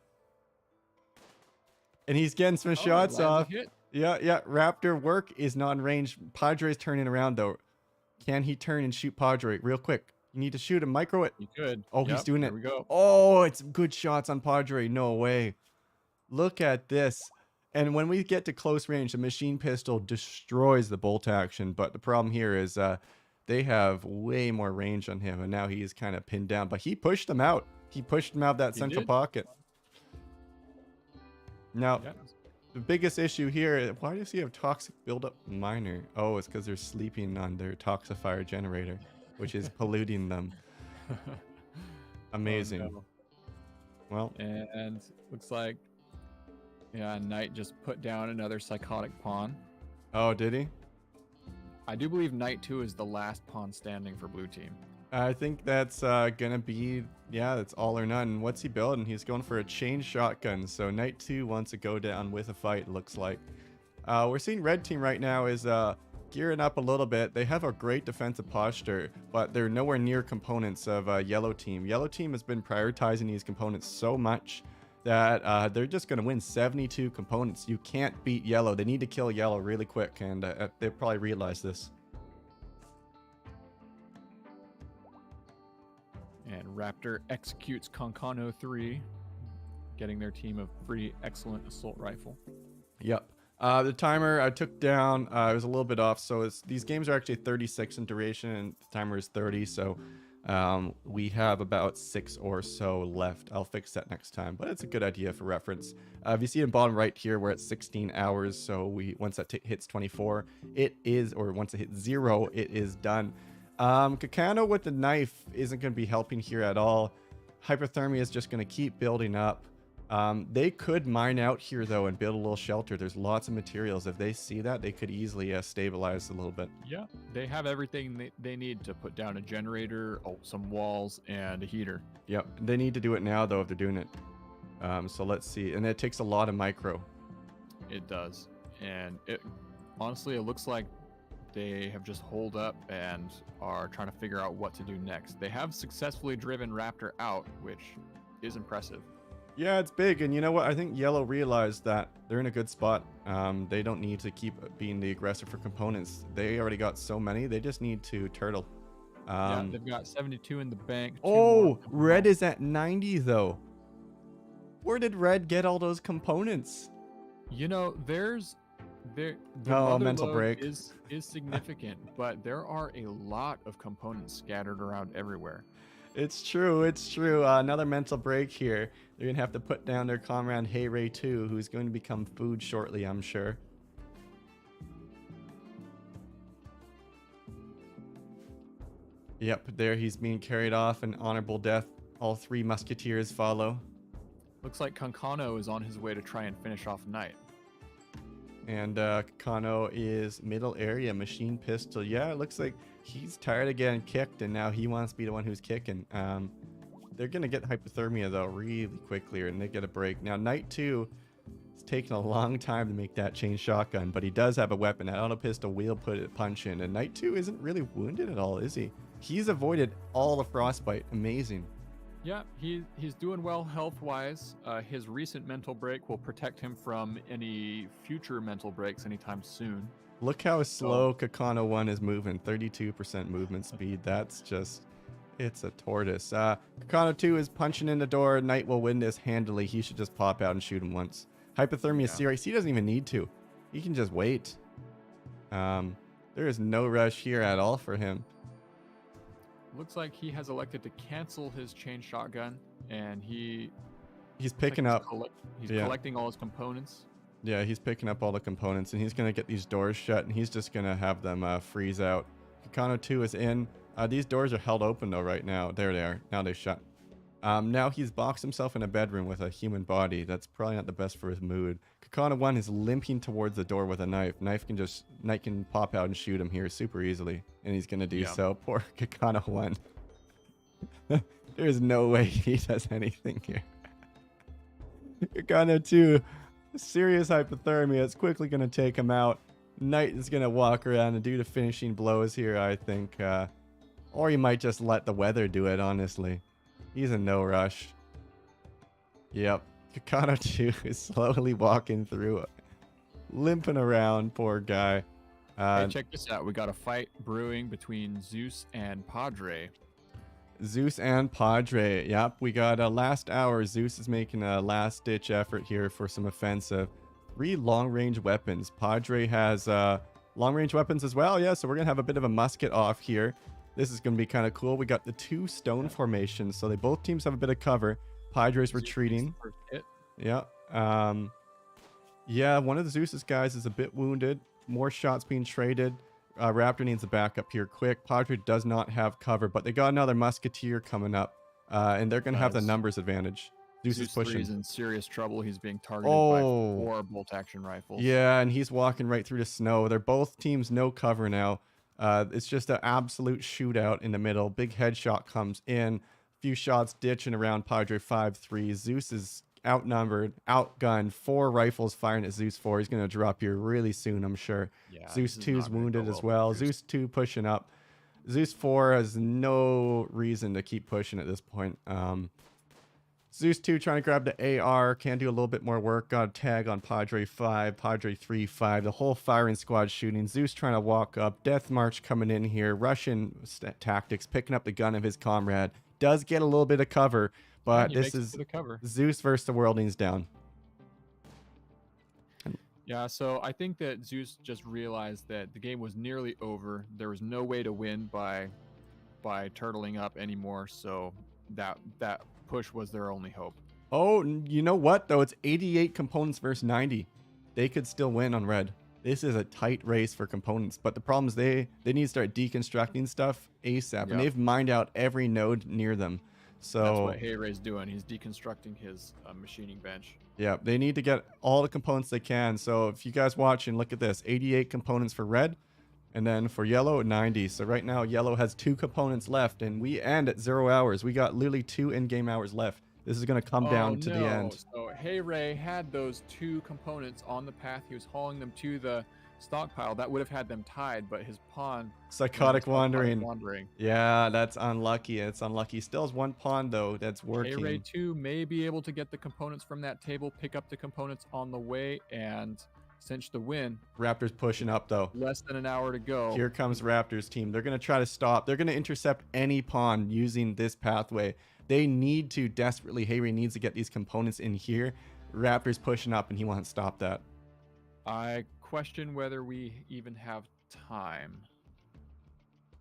And he's getting some shots off. Yeah. Raptor work is not in range. Padre's turning around, though. Can he turn and shoot Padre real quick? You need to shoot him. Micro it. You could. Oh, he's doing it. There we go. Oh, it's good shots on Padre. No way. Look at this. And when we get to close range, the machine pistol destroys the bolt action. But the problem here is they have way more range on him. And now he is kind of pinned down. But he pushed them out. He pushed them out of that central pocket. Now, the biggest issue here, why does he have toxic buildup miner? Oh, it's because they're sleeping on their toxifier generator, which is polluting them. Amazing. Oh, no. Well, and looks like, yeah, Knight just put down another psychotic pawn. Oh, did he? I do believe Knight 2 is the last pawn standing for blue team. I think that's gonna be, yeah, that's all or none. What's he building? He's going for a chain shotgun. So Knight 2 wants to go down with a fight, looks like. We're seeing red team right now is gearing up a little bit. They have a great defensive posture, but they're nowhere near components of yellow team. Yellow team has been prioritizing these components so much that they're just going to win 72 components. You can't beat yellow. They need to kill yellow really quick, and they probably realize this. And Raptor executes Concano 3, getting their team a free excellent assault rifle. Yep. The timer I took down, it was a little bit off. So these games are actually 36 in duration, and the timer is 30. So we have about 6 or so left. I'll fix that next time, but it's a good idea for reference. If you see in bottom right here, we're at 16 hours. So once that hits 24, it is, or once it hits 0, it is done. Kakano with the knife isn't going to be helping here at all. Hypothermia is just going to keep building up. They could mine out here, though, and build a little shelter. There's lots of materials. If they see that, they could easily stabilize a little bit. Yeah, they have everything they need to put down a generator, some walls, and a heater. Yep, they need to do it now, though, if they're doing it. So let's see. And it takes a lot of micro. It does. And honestly, it looks like they have just holed up and are trying to figure out what to do next. They have successfully driven Raptor out, which is impressive. Yeah, it's big. And you know what? I think Yellow realized that they're in a good spot. They don't need to keep being the aggressor for components. They already got so many. They just need to turtle. Yeah, they've got 72 in the bank. Oh, Red is at 90, though. Where did Red get all those components? You know, the mental load break is significant, but there are a lot of components scattered around everywhere. It's true. It's true. Another mental break here. They're going to have to put down their comrade Hey Ray 2, who's going to become food shortly, I'm sure. Yep, there he's being carried off an honorable death. All 3 musketeers follow. Looks like Concano is on his way to try and finish off Knight. And Kano is middle area, machine pistol. Yeah, it looks like he's tired of getting kicked, and now he wants to be the one who's kicking. They're going to get hypothermia, though, really quickly, and they get a break. Now, Knight 2 It's taken a long time to make that chain shotgun, but he does have a weapon. That auto pistol will put a punch in. And Knight 2 isn't really wounded at all, is he? He's avoided all the frostbite. Amazing. Yeah, he's doing well health-wise. His recent mental break will protect him from any future mental breaks anytime soon. Look how slow Kakano 1 is moving. 32% movement speed. That's just... It's a tortoise. Kakano 2 is punching in the door. Knight will win this handily. He should just pop out and shoot him once. Hypothermia serious. He doesn't even need to. He can just wait. There is no rush here at all for him. Looks like he has elected to cancel his chain shotgun, and he's picking up. He's collecting all his components. Yeah, he's picking up all the components, and he's going to get these doors shut, and he's just going to have them freeze out. Kakano 2 is in. These doors are held open, though, right now. There they are. Now they're shut. Now he's boxed himself in a bedroom with a human body. That's probably not the best for his mood. Kakano 1 is limping towards the door with a knife. Knight can pop out and shoot him here super easily, and he's going to do so. Poor Kakano 1. There's no way he does anything here. Kakano 2, serious hypothermia. It's quickly going to take him out. Knight is going to walk around and do the finishing blows here, I think. Or he might just let the weather do it, honestly. He's in no rush. Yep. Kakano 2 is slowly walking through it. Limping around, poor guy. Hey, check this out. We got a fight brewing between Zeus and Padre. Zeus and Padre. Yep, we got a last hour. Zeus is making a last-ditch effort here for some offensive. 3 long-range weapons. Padre has long-range weapons as well. Yeah, so we're going to have a bit of a musket off here. This is going to be kind of cool. We got the 2 stone formations, so both teams have a bit of cover. Padre's retreating. Yeah. Yeah, one of the Zeus's guys is a bit wounded. More shots being traded. Raptor needs a backup here quick. Padre does not have cover, but they got another musketeer coming up, and they're going to have the numbers advantage. Zeus is pushing. He's in serious trouble. He's being targeted by 4 bolt-action rifles. Yeah, and he's walking right through the snow. They're both teams no cover now. It's just an absolute shootout in the middle. Big headshot comes in. Few shots ditching around Padre 5-3. Zeus is outnumbered, outgunned. 4 rifles firing at Zeus 4. He's going to drop here really soon, I'm sure. Yeah, Zeus 2 is wounded as well. Zeus 2 pushing up. Zeus 4 has no reason to keep pushing at this point. Zeus 2 trying to grab the AR. Can do a little bit more work. Got a tag on Padre 5. Padre 3-5. The whole firing squad shooting. Zeus trying to walk up. Death March coming in here. Russian tactics. Picking up the gun of his comrade. Does get a little bit of cover. But this is Zeus versus the Worldlings down. Yeah, so I think that Zeus just realized that the game was nearly over. There was no way to win by turtling up anymore. So that push was their only hope. Oh, you know what though? It's 88 components versus 90. They could still win on red. This is a tight race for components, but the problem is they need to start deconstructing stuff ASAP, and they've mined out every node near them. So that's what Heyray's doing. He's deconstructing his machining bench. Yeah, they need to get all the components they can. So if you guys watching, look at this: 88 components for red, and then for yellow 90. So right now yellow has 2 components left, and we end at 0 hours. We got literally 2 in-game hours left. This is going to come down to the end. So Heyray had those 2 components on the path. He was hauling them to the stockpile. That would have had them tied, but his pawn... Psychotic wandering. Yeah, that's unlucky. It's unlucky. He still has 1 pawn, though, that's working. Heyray 2 may be able to get the components from that table, pick up the components on the way, and cinch the win. Raptors pushing up, though. Less than an hour to go. Here comes Raptors team. They're going to try to stop. They're going to intercept any pawn using this pathway. They need to desperately. Heyray needs to get these components in here. Raptors pushing up, and he wants to stop that. I question whether we even have time.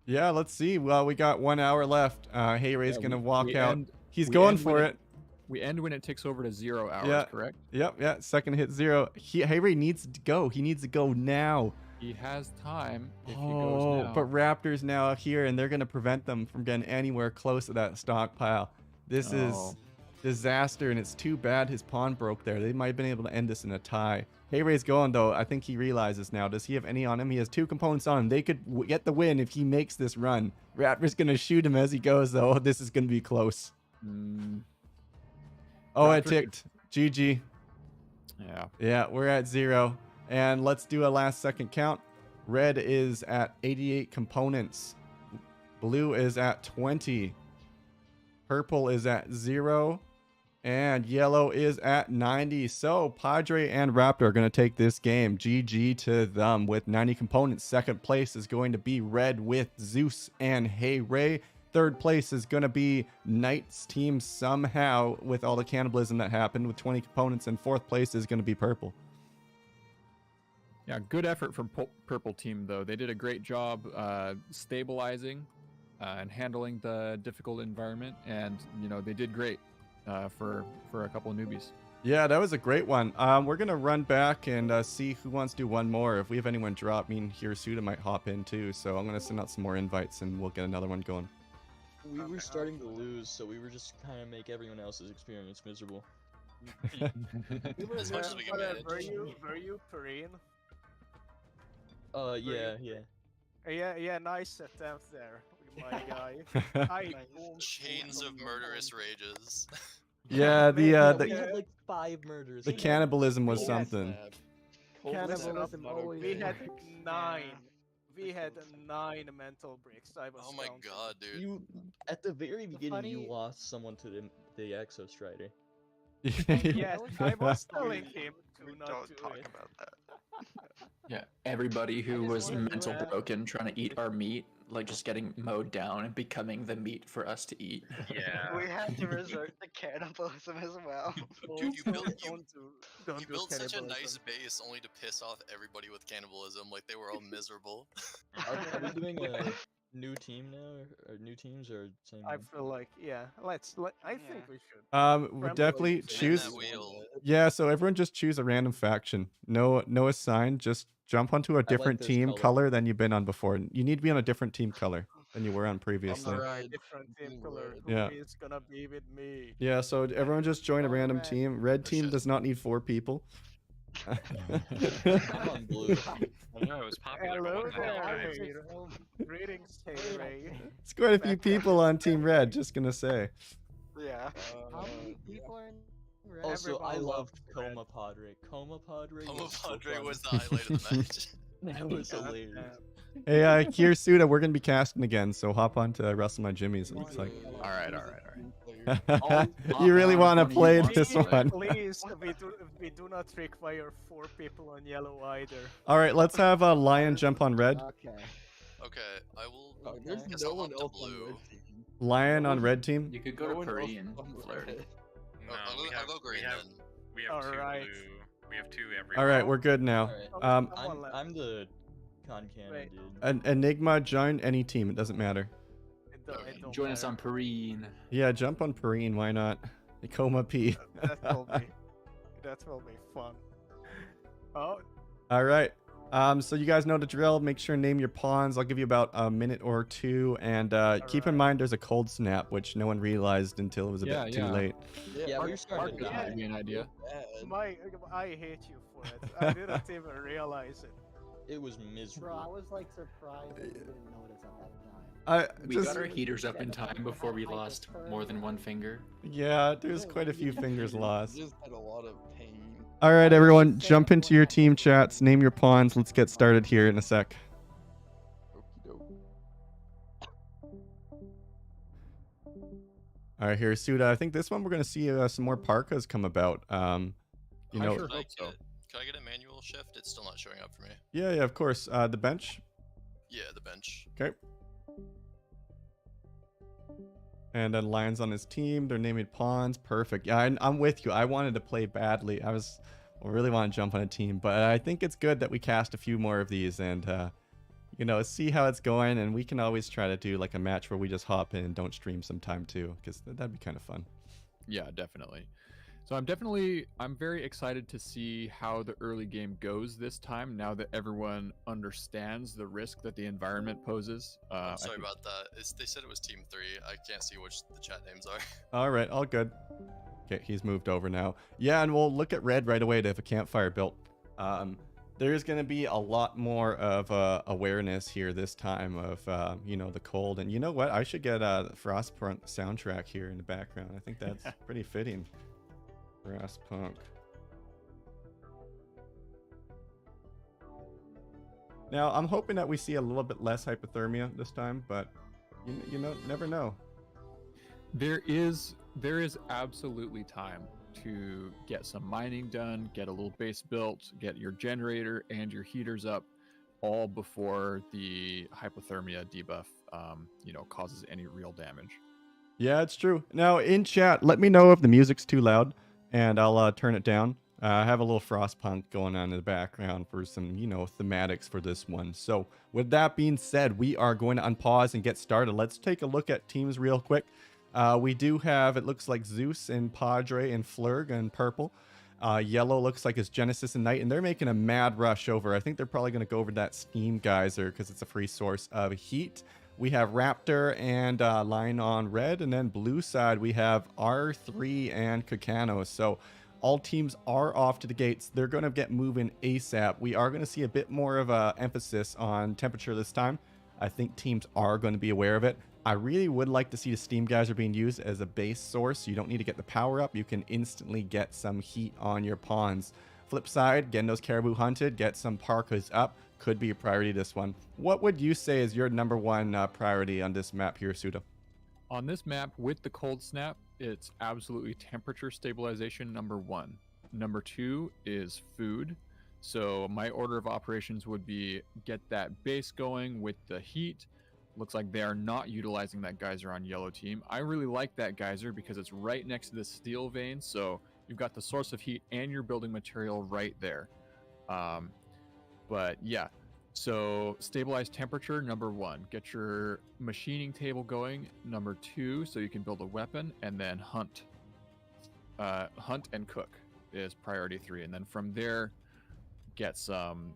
Yeah, let's see. Well, we got 1 hour left. Heyray's going to walk out. He's going for it. We end when it ticks over to 0 hours, correct? Yep, yeah. Second hit 0. Heyray needs to go. He needs to go now. He has time if he goes now. But Raptors now here, and they're going to prevent them from getting anywhere close to that stockpile. This is disaster, and it's too bad his pawn broke there. They might have been able to end this in a tie. Heyray's going, though. I think he realizes now. Does he have any on him? He has 2 components on him. They could get the win if he makes this run. Raptor's going to shoot him as he goes, though. This is going to be close. Oh, it ticked. GG. Yeah. Yeah, we're at 0. And let's do a last second count. Red is at 88 components. Blue is at 20. Purple is at 0. And yellow is at 90. So Padre and Raptor are going to take this game. GG to them with 90 components. Second place is going to be Red with Zeus and Hey Ray. Third place is going to be Knight's team somehow with all the cannibalism that happened with 20 components. And fourth place is going to be Purple. Yeah, good effort from Purple team, though. They did a great job stabilizing and handling the difficult environment. And, you know, they did great for a couple of newbies. Yeah, that was a great one. We're going to run back and see who wants to do one more. If we have anyone drop, me and Hirasuda might hop in too. So I'm going to send out some more invites and we'll get another one going. We were starting to lose, so we were just kind of make everyone else's experience miserable. As much as we can manage. Were you Perrine? Yeah. Nice attempt there, my guy. Chains of murderous rages. Yeah, We the had like 5 murders. the cannibalism was Yes. something. Cannibalism always. We had 9. We had 9 mental breaks. I was Oh my counting. god, dude. You at the very beginning, you funny- lost someone to the Exo Strider. Yes, I was telling him to not Don't do talk it. about that. Yeah, everybody who just was wanted to, mental broken trying to eat our meat, like just getting mowed down and becoming the meat for us to eat. Yeah. We had to resort to cannibalism as well. Dude, you built Don't you do built such a cannibalism. nice base only to piss off everybody with cannibalism, like they were all miserable. Are we doing a new team now, or new teams, or same? I one? feel like, yeah. I think we should. We definitely Friendly choose. that wheel. Yeah, so everyone just choose a random faction. No assign. Just jump onto a different this team color. color than you've been on before. You need to be on a different team color than you were on I'm previously. a different team color. Yeah. Who is gonna be with me? Yeah, so everyone just join a random Alright. team. Red Oh, team shit. does not need 4 people. I'm on blue. I know, it was popular, but Hello what the hell, there. guys? Greetings, Hey Ray. It's quite a few people on Team Red, just gonna say. Yeah. How many people are in red? Also, I Everyone loved loves red. Coma Padre. Coma Padre. Homo was so Padre fun. was the highlight of the match. That was God hilarious. damn. Hey, Kirsuda, we're gonna be casting again, so hop on to Wrestle My Jimmies, it looks like. Alright. You really want to play this Please, one? Please, we do not require 4 people on yellow either. Alright, let's have Lion jump on red. Okay. Okay, I will. There's guess no I'll one hop to else on blue. red team. Lion on red team. You could go to Puri and flirt. No, I'll go green then. We have 2 Alright. blue. We have 2 every. Alright, we're good now. Alright. Um, I'm the con cannon Wait. dude. an Enigma, join any team, it doesn't matter. It don't Join us matter. on Purine. Yeah, jump on Perrine, why not? Coma P. That will be fun. Oh, Alright. So you guys know the drill. Make sure to name your pawns. I'll give you about a minute or 2. And keep in Alright. mind there's a cold snap, which no one realized until it was a Yeah, bit too yeah. late. Yeah, Mark- we're starting to Mark die. gave me an idea. I hate you for it. I didn't even realize it. It was Bro, I miserable. was like surprised that you didn't notice at that time. We Just, got our heaters up in time before we lost more than one finger. yeah, there's quite a few fingers lost. Just had a lot of pain. All right, everyone, jump into your team chats. Name your pawns. Let's get started here in a sec. All right, here, Suda. I think this one we're gonna see some more parkas come about. You I know, sure Can I, hope so. can I get a manual shift? It's still not showing up for me. yeah, of course. The bench. Yeah, the bench. Okay. And then Lion's on his team. They're naming pawns. Perfect. Yeah, I'm with you. I wanted to play badly. I really want to jump on a team, but I think it's good that we cast a few more of these and, you know, see how it's going. And we can always try to do like a match where we just hop in and don't stream sometime too, because that'd be kind of fun. Yeah, definitely. So I'm very excited to see how the early game goes this time, now that everyone understands the risk that the environment poses. I'm sorry about that. They said it was Team 3. I can't see which the chat names are. All right, all good. Okay, he's moved over now. Yeah, and we'll look at red right away to have a campfire built. There's going to be a lot more of awareness here this time of, you know, the cold. And you know what? I should get a Frostbite soundtrack here in the background. I think that's pretty fitting. Frostpunk. Now, I'm hoping that we see a little bit less hypothermia this time, but you know, never know. There is absolutely time to get some mining done, get a little base built, get your generator and your heaters up, all before the hypothermia debuff, causes any real damage. Yeah, it's true. Now, in chat, let me know if the music's too loud, and I'll turn it down. I have a little Frostpunk going on in the background for some, thematics for this one. So, with that being said, we are going to unpause and get started. Let's take a look at teams real quick. We do have, it looks like Zeus and Padre and Flurg and purple. Yellow looks like it's Genesis and Knight, and they're making a mad rush over. I think they're probably going to go over that Steam Geyser because it's a free source of heat. We have Raptor and Line on red, and then blue side we have R3 and Kakano. So all teams are off to the gates. They're going to get moving ASAP. We are going to see a bit more of a emphasis on temperature this time. I think teams are going to be aware of it. I really would like to see the Steam Geyser being used as a base source. You don't need to get the power up. You can instantly get some heat on your pawns. Flip side, getting those caribou hunted, get some parkas up. Could be a priority this one. What would you say is your number one priority on this map here, Suda? On this map with the cold snap, it's absolutely temperature stabilization number 1. Number 2 is food. So my order of operations would be get that base going with the heat. Looks like they are not utilizing that geyser on yellow team. I really like that geyser because it's right next to the steel vein. So you've got the source of heat and your building material right there. But yeah, so stabilize temperature, number 1. Get your machining table going, number 2, so you can build a weapon, and then hunt. Hunt and cook is priority 3. And then from there, get some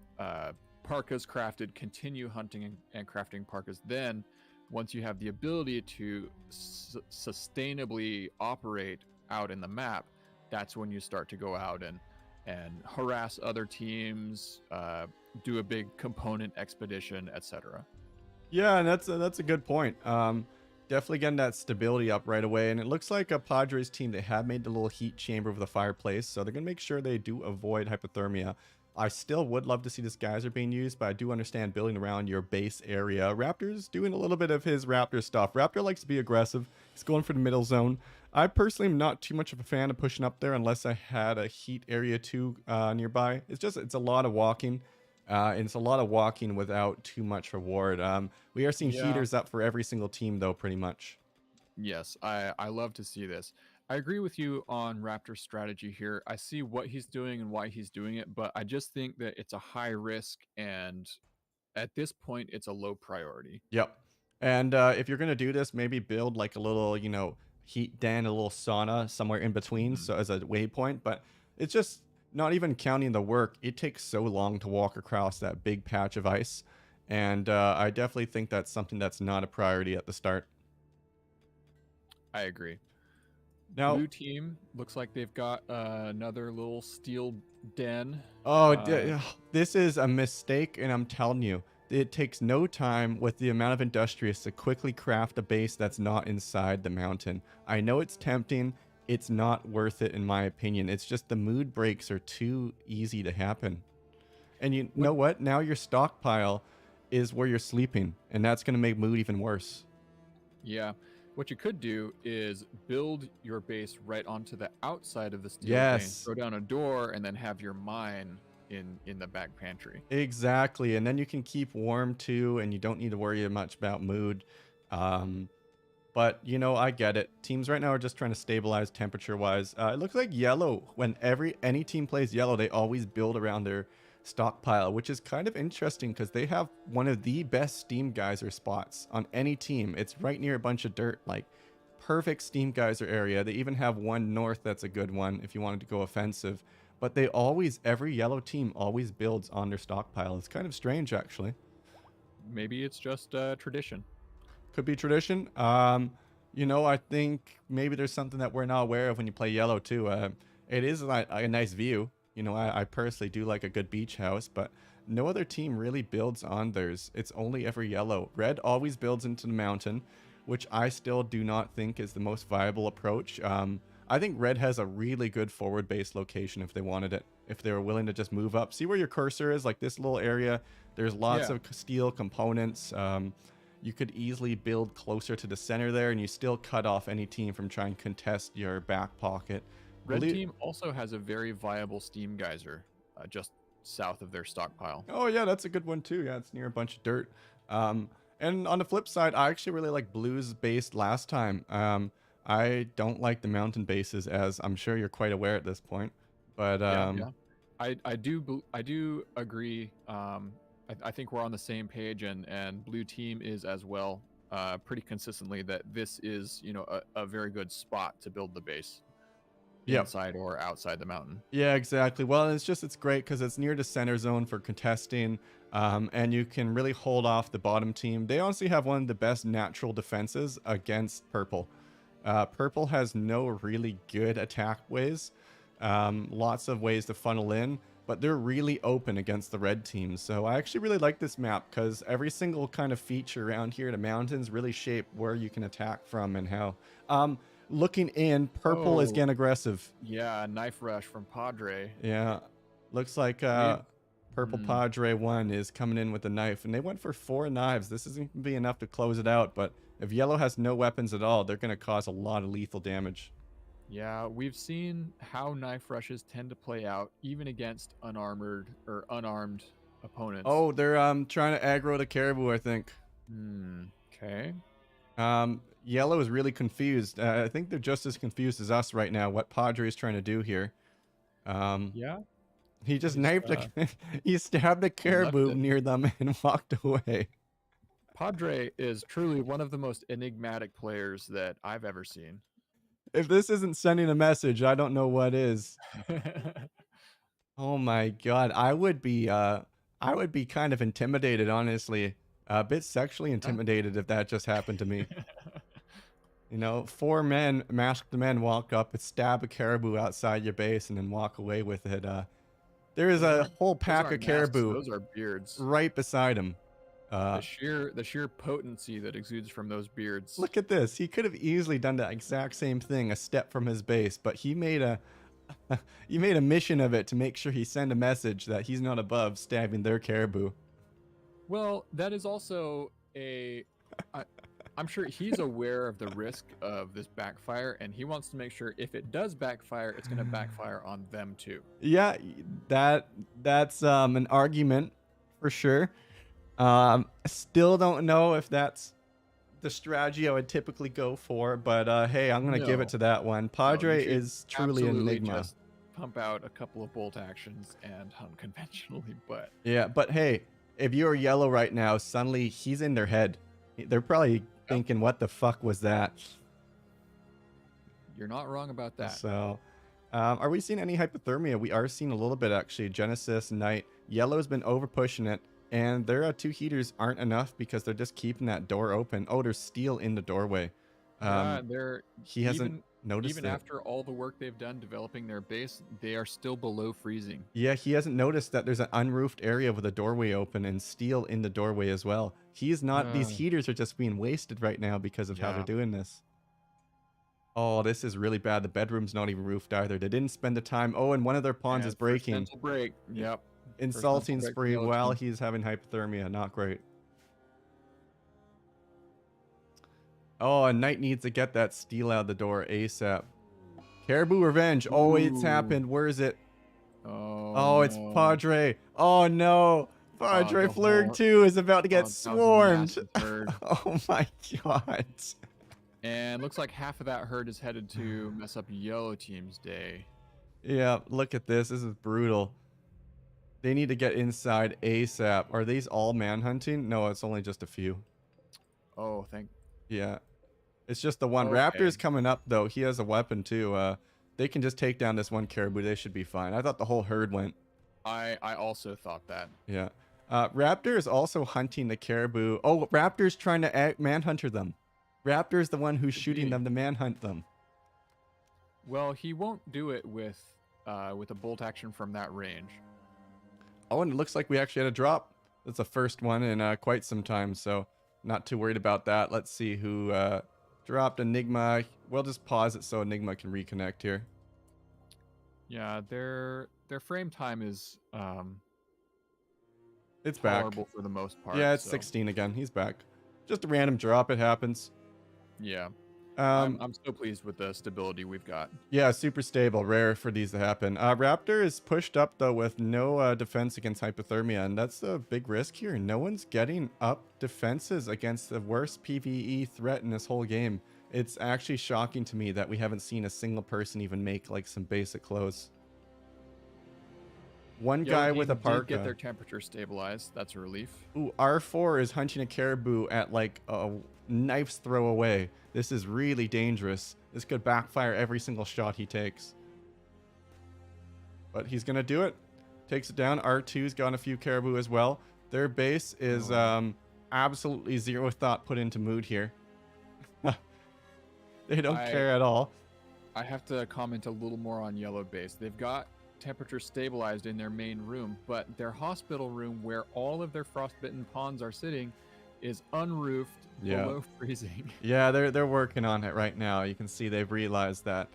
parkas crafted, continue hunting and crafting parkas. Then once you have the ability to sustainably operate out in the map, that's when you start to go out and harass other teams, do a big component expedition, etc. Yeah, and that's a good point. Definitely getting that stability up right away. And it looks like a Padres team, they have made the little heat chamber over the fireplace, so they're going to make sure they do avoid hypothermia. I still would love to see this geyser being used, but I do understand building around your base area. Raptor's doing a little bit of his Raptor stuff. Raptor likes to be aggressive. He's going for the middle zone. I personally am not too much of a fan of pushing up there unless I had a heat area too nearby. It's a lot of walking. And it's a lot of walking without too much reward. We are seeing heaters up for every single team, though, pretty much. Yes, I love to see this. I agree with you on Raptor's strategy here. I see what he's doing and why he's doing it, but I just think that it's a high risk, and at this point, it's a low priority. Yep. And if you're going to do this, maybe build like a little, heat den, a little sauna somewhere in between, so as a waypoint. But it's just not even counting the work. It takes so long to walk across that big patch of ice. And I definitely think that's something that's not a priority at the start. I agree. Now, blue team looks like they've got another little steel den. This is a mistake, and I'm telling you, it takes no time with the amount of industrious to quickly craft a base that's not inside the mountain. I know it's tempting. It's not worth it, in my opinion. It's just the mood breaks are too easy to happen. And you know what? Now your stockpile is where you're sleeping, and that's going to make mood even worse. Yeah. What you could do is build your base right onto the outside of the steel vein, throw down a door, and then have your mine in the back pantry. Exactly. And then you can keep warm too, and you don't need to worry much about mood. But, I get it. Teams right now are just trying to stabilize temperature-wise. It looks like yellow, when any team plays yellow, they always build around their stockpile, which is kind of interesting because they have one of the best Steam Geyser spots on any team. It's right near a bunch of dirt, like perfect Steam Geyser area. They even have one north that's a good one if you wanted to go offensive. But every yellow team always builds on their stockpile. It's kind of strange, actually. Maybe it's just tradition. Could be tradition. I think maybe there's something that we're not aware of when you play yellow too. It is a nice view. I personally do like a good beach house, but no other team really builds on theirs. It's only ever yellow. Red always builds into the mountain, which I still do not think is the most viable approach. I think red has a really good forward base location if they wanted it. If they were willing to just move up. See where your cursor is? Like this little area. There's lots Yeah. of steel components. You could easily build closer to the center there, and you still cut off any team from trying to contest your back pocket. Red team also has a very viable steam geyser just south of their stockpile. Oh yeah, that's a good one too. Yeah, it's near a bunch of dirt. And on the flip side, I actually really like blues based last time. I don't like the mountain bases, as I'm sure you're quite aware at this point. But Yeah. I do agree. I think we're on the same page, and blue team is as well. Pretty consistently that this is a very good spot to build the base. Yep. Inside or outside the mountain. Yeah, exactly. Well, it's great because it's near the center zone for contesting, and you can really hold off the bottom team. They honestly have one of the best natural defenses against purple. Purple has no really good attack ways, lots of ways to funnel in, but they're really open against the red team. So I actually really like this map because every single kind of feature around here, the mountains really shape where you can attack from and how. Looking in, purple is getting aggressive. Yeah, knife rush from Padre. Yeah, looks like purple Padre 1 is coming in with a knife, and they went for 4 knives. This isn't going to be enough to close it out, but if yellow has no weapons at all, they're going to cause a lot of lethal damage. Yeah, we've seen how knife rushes tend to play out even against unarmored or unarmed opponents. Oh, they're trying to aggro the caribou, I think. Okay. Yellow is really confused. I think they're just as confused as us right now, what Padre is trying to do here. Yeah. He just knifed he stabbed a caribou near them and walked away. Padre is truly one of the most enigmatic players that I've ever seen. If this isn't sending a message, I don't know what is. Oh my god, I would be kind of intimidated, honestly. A bit sexually intimidated if that just happened to me. 4 men, masked men, walk up and stab a caribou outside your base and then walk away with it. There is a whole pack of caribou. Those are beards. Right beside him. The sheer potency that exudes from those beards. Look at this. He could have easily done the exact same thing a step from his base, but he made a mission of it to make sure he sent a message that he's not above stabbing their caribou. Well, that is also I'm sure he's aware of the risk of this backfire, and he wants to make sure if it does backfire, it's going to backfire on them too. Yeah, that's an argument for sure. Still don't know if that's the strategy I would typically go for, but hey, I'm going to give it to that one. Padre is truly an enigma. Just pump out a couple of bolt actions and hunt conventionally, but... Yeah, but hey, if you're yellow right now, suddenly he's in their head. They're probably thinking, what the fuck was that? You're not wrong about that. So, are we seeing any hypothermia? We are seeing a little bit, actually. Genesis, Knight. Yellow's been over pushing it, and their 2 heaters aren't enough because they're just keeping that door open. Oh, there's steel in the doorway. He hasn't noticed even it. After all the work they've done developing their base, they are still below freezing. Yeah, he hasn't noticed that there's an unroofed area with a doorway open and steel in the doorway as well. He's not. These heaters are just being wasted right now because of how they're doing this. Oh, this is really bad. The bedroom's not even roofed either. They didn't spend the time. Oh, and one of their pawns is breaking. Mental break. Yep. Insulting spree while he's having hypothermia. Not great. Oh, and Knight needs to get that steel out of the door ASAP. Caribou Revenge. Oh, it's happened. Where is it? Oh, it's Padre. Oh, no. Padre Flurg 2 is about to get swarmed. Oh, my God. And looks like half of that herd is headed to mess up yellow team's day. Yeah, look at this. This is brutal. They need to get inside ASAP. Are these all manhunting? No, it's only just a few. Oh, Yeah. It's just the one. Okay. Raptor's coming up, though. He has a weapon, too. They can just take down this one caribou. They should be fine. I thought the whole herd went. I also thought that. Yeah. Raptor is also hunting the caribou. Oh, Raptor's trying to manhunter them. Raptor's the one who's shooting them to manhunt them. Well, he won't do it with a bolt action from that range. Oh, and it looks like we actually had a drop. That's the first one in quite some time, so not too worried about that. Let's see who Dropped Enigma. We'll just pause it so Enigma can reconnect here. Yeah, their frame time is It's back. tolerable for the most part. Yeah, it's so, 16 again. He's back. Just a random drop. It happens. Yeah, Um, I'm so pleased with the stability we've got. Yeah, super stable. Rare for these to happen. Raptor is pushed up, though, with no defense against hypothermia, and that's a big risk here. No one's getting up defenses against the worst PvE threat in this whole game. It's actually shocking to me that we haven't seen a single person even make, like, some basic clothes. One guy with a Did parka. get their temperature stabilized. That's a relief. Ooh, R4 is hunting a caribou at, like, a knife's throw away. This is really dangerous. This could backfire every single shot he takes. But he's going to do it. Takes it down. R2's got a few caribou as well. Their base is absolutely zero thought put into mood here. They don't care at all. I have to comment a little more on yellow base. They've got temperature stabilized in their main room, but their hospital room where all of their frostbitten pawns are sitting is unroofed, below freezing. Yeah, they're working on it right now. You can see they've realized that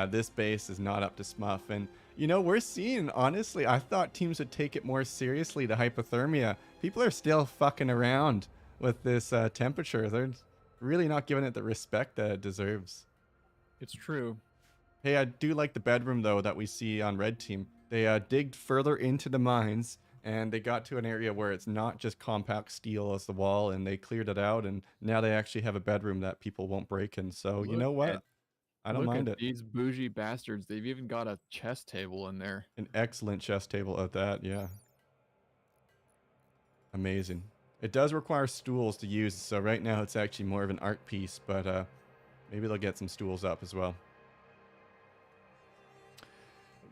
this base is not up to snuff. And, you know, we're seeing, honestly, I thought teams would take it more seriously to hypothermia. People are still fucking around with this temperature. They're really not giving it the respect that it deserves. It's true. Hey, I do like the bedroom, though, that we see on red team. They digged further into the mines, and they got to an area where it's not just compact steel as the wall, and they cleared it out, and now they actually have a bedroom that people won't break in. So, you know what? I don't mind it. These bougie bastards. They've even got a chess table in there. An excellent chess table at that, yeah. Amazing. It does require stools to use, so right now it's actually more of an art piece, but maybe they'll get some stools up as well.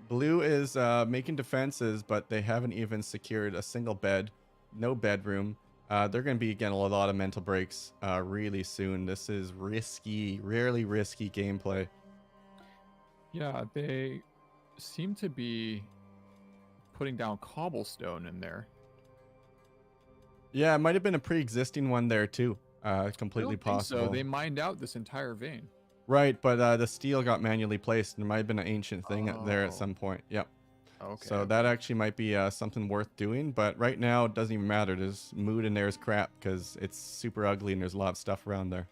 Blue is making defenses, but they haven't even secured a single bed. No bedroom. They're going to be getting a lot of mental breaks really soon. This is risky, rarely risky gameplay. Yeah, they seem to be putting down cobblestone in there. Yeah, it might have been a pre-existing one there too. Completely possible. So they mined out this entire vein. Right, but the steel got manually placed. There might have been an ancient thing there at some point. Yep. Okay. So that actually might be something worth doing, but right now it doesn't even matter. There's mood in there is crap because it's super ugly and there's a lot of stuff around there.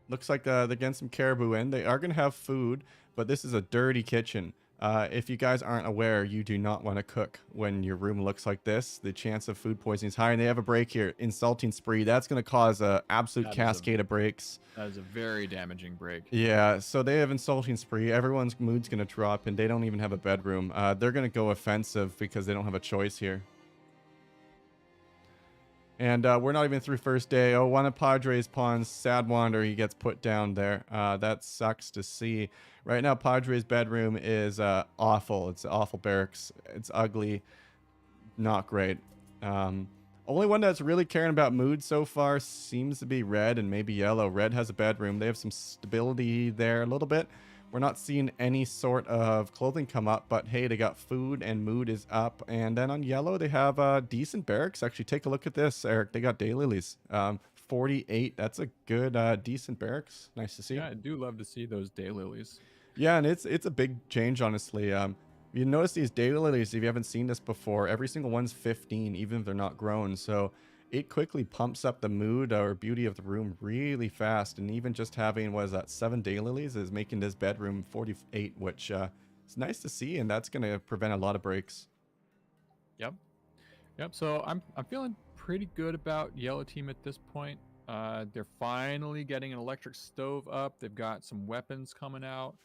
Looks like they're getting some caribou in. They are going to have food, but this is a dirty kitchen. If you guys aren't aware, you do not want to cook when your room looks like this. The chance of food poisoning is high, and they have a break here. Insulting spree. That's going to cause an absolute cascade of breaks. That is a very damaging break. Yeah, so they have insulting spree. Everyone's mood's going to drop, and they don't even have a bedroom. They're going to go offensive because they don't have a choice here. And we're not even through first day. Oh, one of Padre's pawns, Sad Wander, he gets put down there. That sucks to see. Right now, Padre's bedroom is awful. It's awful barracks. It's ugly. Not great. Only one that's really caring about mood so far seems to be red and maybe yellow. Red has a bedroom. They have some stability there a little bit. We're not seeing any sort of clothing come up, but hey, they got food and mood is up. And then on yellow, they have decent barracks. Actually, take a look at this, Eric. They got daylilies. 48. That's a good, decent barracks. Nice to see. Yeah, I do love to see those daylilies. Yeah, and it's a big change, honestly. You notice these daylilies, if you haven't seen this before, every single one's 15, even if they're not grown. So it quickly pumps up the mood or beauty of the room really fast. And even just having, 7 daylilies is making this bedroom 48, which is nice to see. And that's going to prevent a lot of breaks. Yep. So I'm feeling pretty good about yellow team at this point. They're finally getting an electric stove up. They've got some weapons coming out.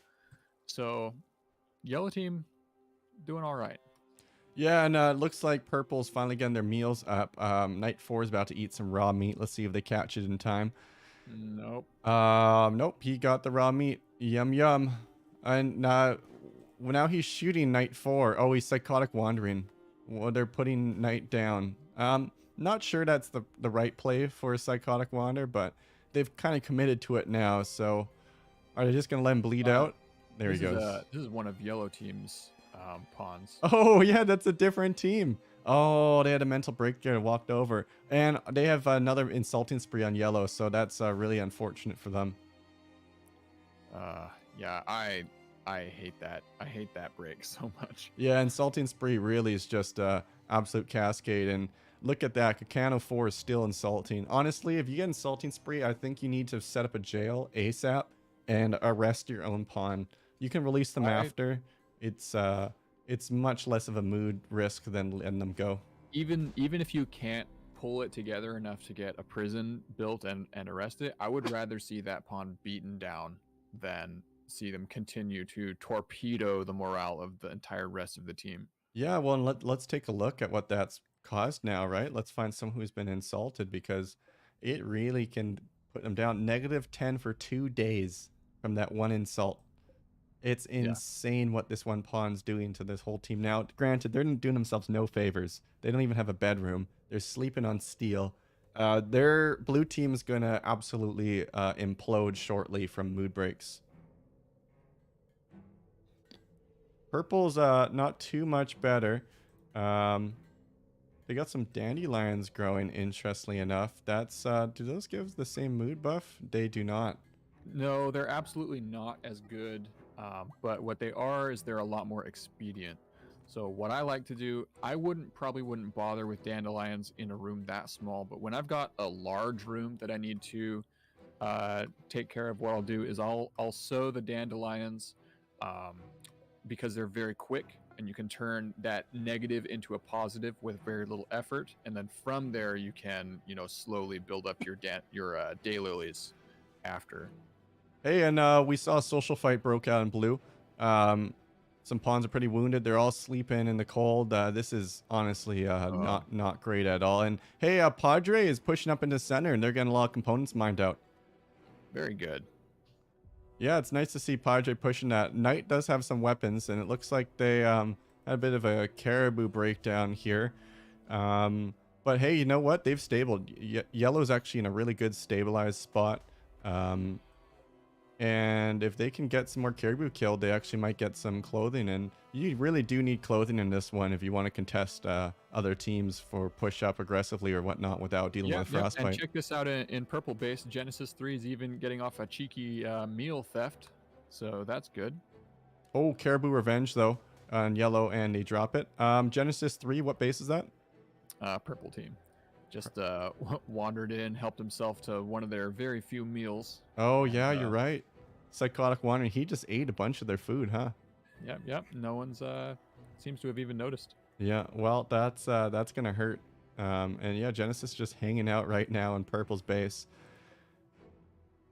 So yellow team doing all right. Yeah, and it looks like purple's finally getting their meals up. Night 4 is about to eat some raw meat. Let's see if they catch it in time. Nope. Nope, he got the raw meat. Yum, yum. And now he's shooting Night 4. Oh, he's psychotic wandering. Well, they're putting Night down. Not sure that's the right play for a psychotic wander, but they've kind of committed to it now. So are they just going to let him bleed out? There he goes. This is one of yellow team's pawns. Oh, yeah, that's a different team. Oh, they had a mental breakdown and walked over. And they have another insulting spree on yellow, so that's really unfortunate for them. Yeah, I hate that. I hate that break so much. Yeah, insulting spree really is just absolute cascade. And look at that, Kakano 4 is still insulting. Honestly, if you get insulting spree, I think you need to set up a jail ASAP and arrest your own pawn. You can release them after. It's much less of a mood risk than letting them go. Even if you can't pull it together enough to get a prison built and arrest it, I would rather see that pawn beaten down than see them continue to torpedo the morale of the entire rest of the team. Yeah, well, and let's take a look at what that's caused now, right? Let's find someone who's been insulted because it really can put them down. -10 for 2 days from that one insult. It's insane what this one pawn's doing to this whole team. Now, granted, they're doing themselves no favors. They don't even have a bedroom. They're sleeping on steel. Their blue team is going to absolutely implode shortly from mood breaks. Purple's not too much better. They got some dandelions growing, interestingly enough. That's do those give the same mood buff? They do not. No, they're absolutely not as good. But what they are is they're a lot more expedient. So what I like to do, I probably wouldn't bother with dandelions in a room that small. But when I've got a large room that I need to take care of, what I'll do is I'll sow the dandelions because they're very quick, and you can turn that negative into a positive with very little effort. And then from there, you can slowly build up your daylilies after. Hey, and we saw a social fight broke out in blue. Some pawns are pretty wounded. They're all sleeping in the cold. This is honestly not great at all. And hey, Padre is pushing up into center, and they're getting a lot of components mined out. Very good. Yeah, it's nice to see Padre pushing that. Knight does have some weapons, and it looks like they had a bit of a caribou breakdown here. But hey, you know what? They've stabled. Yellow's actually in a really good stabilized spot. And if they can get some more caribou killed, they actually might get some clothing. And you really do need clothing in this one if you want to contest other teams for push up aggressively or whatnot without dealing with Frostbite. And check this out in purple base. Genesis 3 is even getting off a cheeky meal theft. So that's good. Oh, Caribou Revenge, though, on yellow, and they drop it. Genesis 3, what base is that? Purple team. Just wandered in, helped himself to one of their very few meals. Oh, yeah, you're right. Psychotic Wandering. He just ate a bunch of their food, huh? Yep. No one's seems to have even noticed. Yeah, well, that's gonna hurt. And yeah, Genesis just hanging out right now in Purple's base.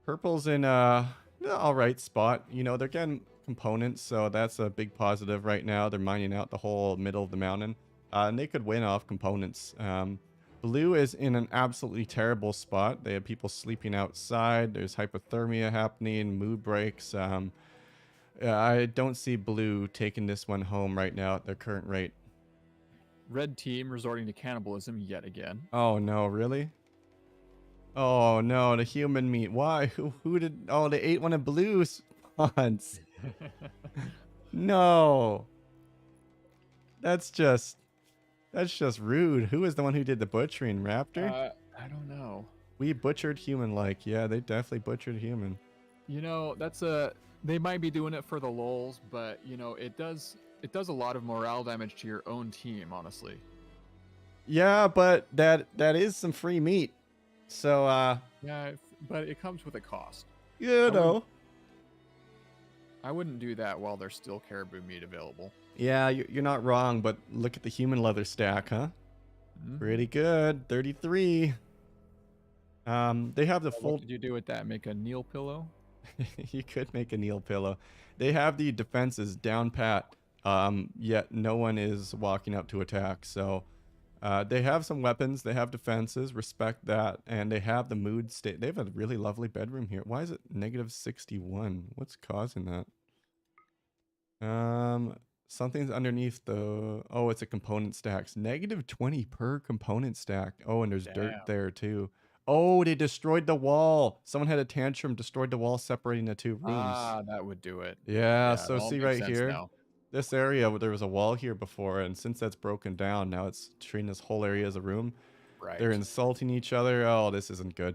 Purple's in all right spot. They're getting components, so that's a big positive right now. They're mining out the whole middle of the mountain, and they could win off components. Blue is in an absolutely terrible spot. They have people sleeping outside. There's hypothermia happening, mood breaks. I don't see Blue taking this one home right now at their current rate. Red team resorting to cannibalism yet again. Oh no, really? Oh no, the human meat. Why? Who did? Oh, they ate one of Blue's pawns. No. That's just rude. Who is the one who did the butchering? Raptor? I don't know. We butchered human-like. Yeah, they definitely butchered human. They might be doing it for the lulz, but it does a lot of morale damage to your own team, honestly. Yeah, but that is some free meat. So yeah, but it comes with a cost. I wouldn't do that while there's still caribou meat available. Yeah, you're not wrong, but look at the human leather stack, huh? Mm-hmm. Pretty good. 33. They have the full... What did you do with that? Make a kneel pillow? You could make a kneel pillow. They have the defenses down pat, yet no one is walking up to attack. So they have some weapons. They have defenses. Respect that. And they have the mood state. They have a really lovely bedroom here. Why is it -61? What's causing that? Something's underneath the... Oh, it's a component stacks. -20 per component stack. Oh, and there's dirt there too. Oh, they destroyed the wall. Someone had a tantrum, destroyed the wall separating the two rooms. Ah, that would do it. Yeah, so see right here. This area, there was a wall here before, and since that's broken down, now it's treating this whole area as a room. Right. They're insulting each other. Oh, this isn't good.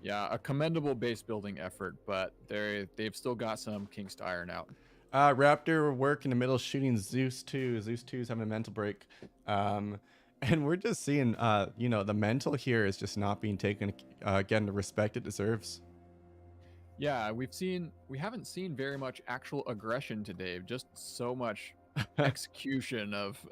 Yeah, a commendable base building effort, but they've still got some kinks to iron out. Raptor work in the middle shooting Zeus 2. Zeus 2 is having a mental break. And we're just seeing, you know, the mental here is just not being taken, getting the respect it deserves. Yeah, we haven't seen very much actual aggression today, just so much execution of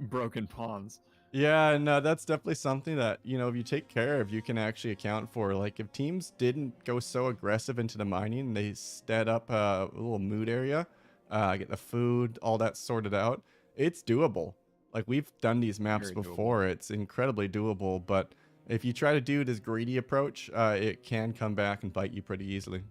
broken pawns. Yeah, and that's definitely something that, you know, if you take care of, you can actually account for. Like, if teams didn't go so aggressive into the mining, they set up a little mood area, get the food, all that sorted out, it's doable. Like, we've done these maps Very doable. before. It's incredibly doable, but if you try to do this greedy approach, it can come back and bite you pretty easily.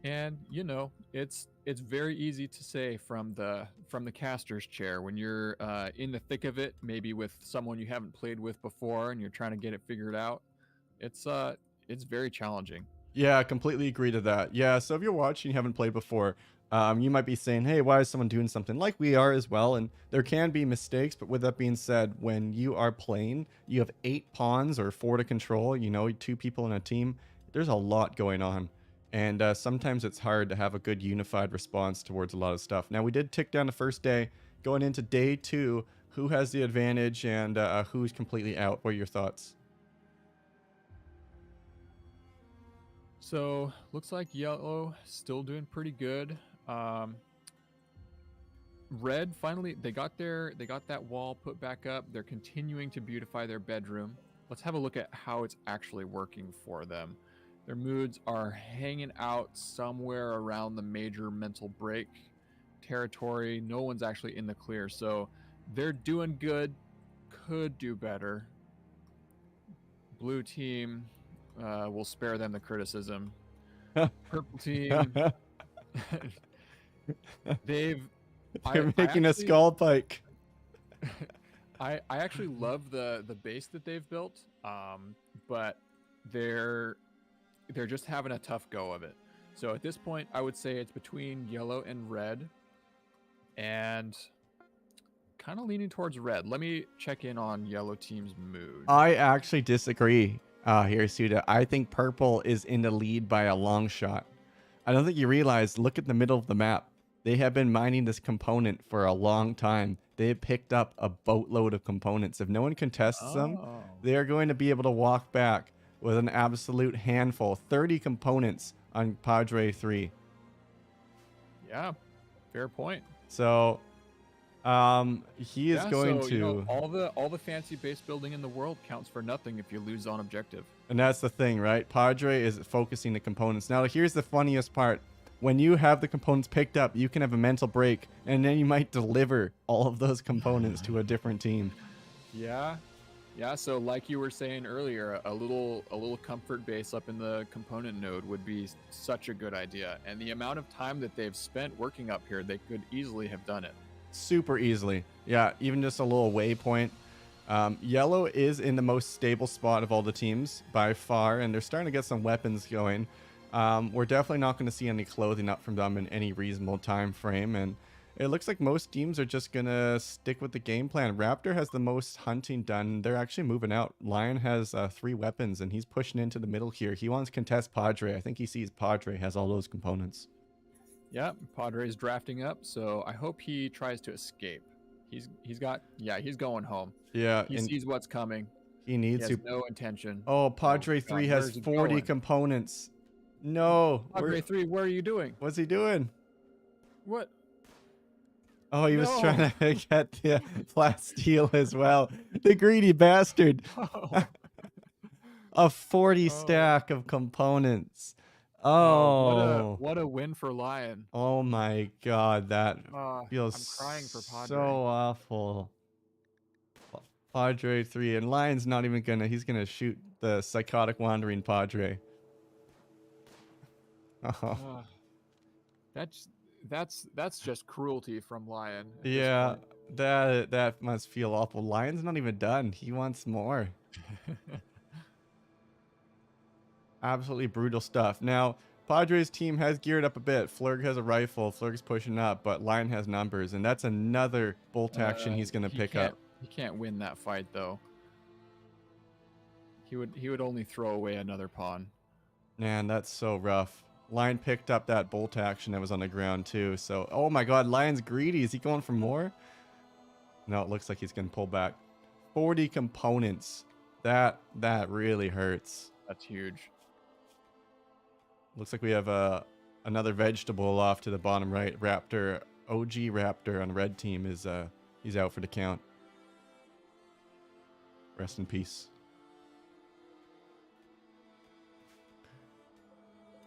And you know, it's very easy to say from the caster's chair when you're in the thick of it, maybe with someone you haven't played with before, and you're trying to get it figured out. It's very challenging. Yeah, I completely agree to that. Yeah, so if you're watching, you haven't played before, you might be saying, hey, why is someone doing something? Like we are as well, and there can be mistakes, but with that being said, when you are playing, you have 8 pawns or 4 to control, you know, 2 people in a team, there's a lot going on. And sometimes it's hard to have a good unified response towards a lot of stuff. Now, we did tick down the first day. Going into day 2, who has the advantage and who's completely out? What are your thoughts? So looks like yellow still doing pretty good. Red finally they got that wall put back up. They're continuing to beautify their bedroom. Let's have a look at how it's actually working for them. Their moods are hanging out somewhere around the major mental break territory. No one's actually in the clear, so they're doing good. Could do better. Blue team, we'll spare them the criticism. Purple team, They're I making a actually- skull pike. I actually love the base that they've built, but they're just having a tough go of it. So at this point, I would say it's between yellow and red, and kind of leaning towards red. Let me check in on yellow team's mood. I actually disagree here, Suda. I think purple is in the lead by a long shot. I don't think you realize, look at the middle of the map. They have been mining this component for a long time. They have picked up a boatload of components. If no one contests them, they are going to be able to walk back with an absolute handful. 30 components on Padre 3. Yeah, fair point. So he is going so, to... you know, all the fancy base building in the world counts for nothing if you lose on objective. And that's the thing, right? Padre is focusing the components. Now, here's the funniest part. When you have the components picked up, you can have a mental break, and then you might deliver all of those components to a different team. Yeah. So like you were saying earlier, a little comfort base up in the component node would be such a good idea. And the amount of time that they've spent working up here, they could easily have done it. Super easily. Yeah, even just a little waypoint. Yellow is in the most stable spot of all the teams by far, and they're starting to get some weapons going. We're definitely not going to see any clothing up from them in any reasonable time frame, and it looks like most teams are just going to stick with the game plan. Raptor has the most hunting done. They're actually moving out. Lion has 3 weapons, and he's pushing into the middle here. He wants to contest Padre. I think he sees Padre has all those components. Yeah, Padre's drafting up, so I hope he tries to escape. He's going home. Yeah, He sees what's coming. he needs He has to. no intention. Oh, Padre 3 has where's he 40 going? components. No. Padre 3, what are you doing? What's he doing? What? Oh, he was No. trying to get the flat steel as well. The greedy bastard. A 40 stack of components. Oh. What a win for Lion. Oh my god, that I'm feels crying for Padre. so awful. Padre 3, and Lion's not even gonna, he's gonna shoot the psychotic wandering Padre. Oh. That's just cruelty from Lion. at this Yeah, point. that must feel awful. Lion's not even done. He wants more. Absolutely brutal stuff. Now, Padres team has geared up a bit. Flurg has a rifle. Flurg's pushing up, but Lion has numbers, and that's another bolt action he's going to He pick can't- up. He can't win that fight though. He would only throw away another pawn. Man, that's so rough. Lion picked up that bolt action that was on the ground too. So, oh my God, Lion's greedy. Is he going for more? No, it looks like he's going to pull back. 40 components. That really hurts. That's huge. Looks like we have another vegetable off to the bottom right. Raptor, OG Raptor on the red team is he's out for the count. Rest in peace.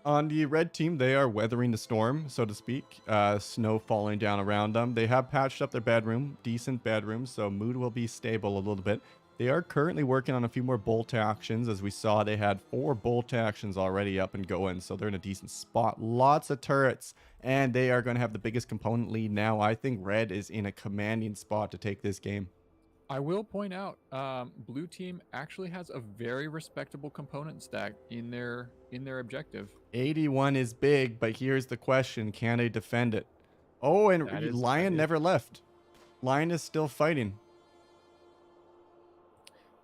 On the red team, they are weathering the storm, so to speak. Snow falling down around them. They have patched up their bedroom, decent bedroom, so mood will be stable a little bit. They are currently working on a few more bolt actions. As we saw, they had 4 bolt actions already up and going, so they're in a decent spot. Lots of turrets, and they are going to have the biggest component lead now. I think red is in a commanding spot to take this game. I will point out, blue team actually has a very respectable component stack in their objective. 81 is big, but here's the question. Can they defend it? Oh, and Lion never left. Lion is still fighting.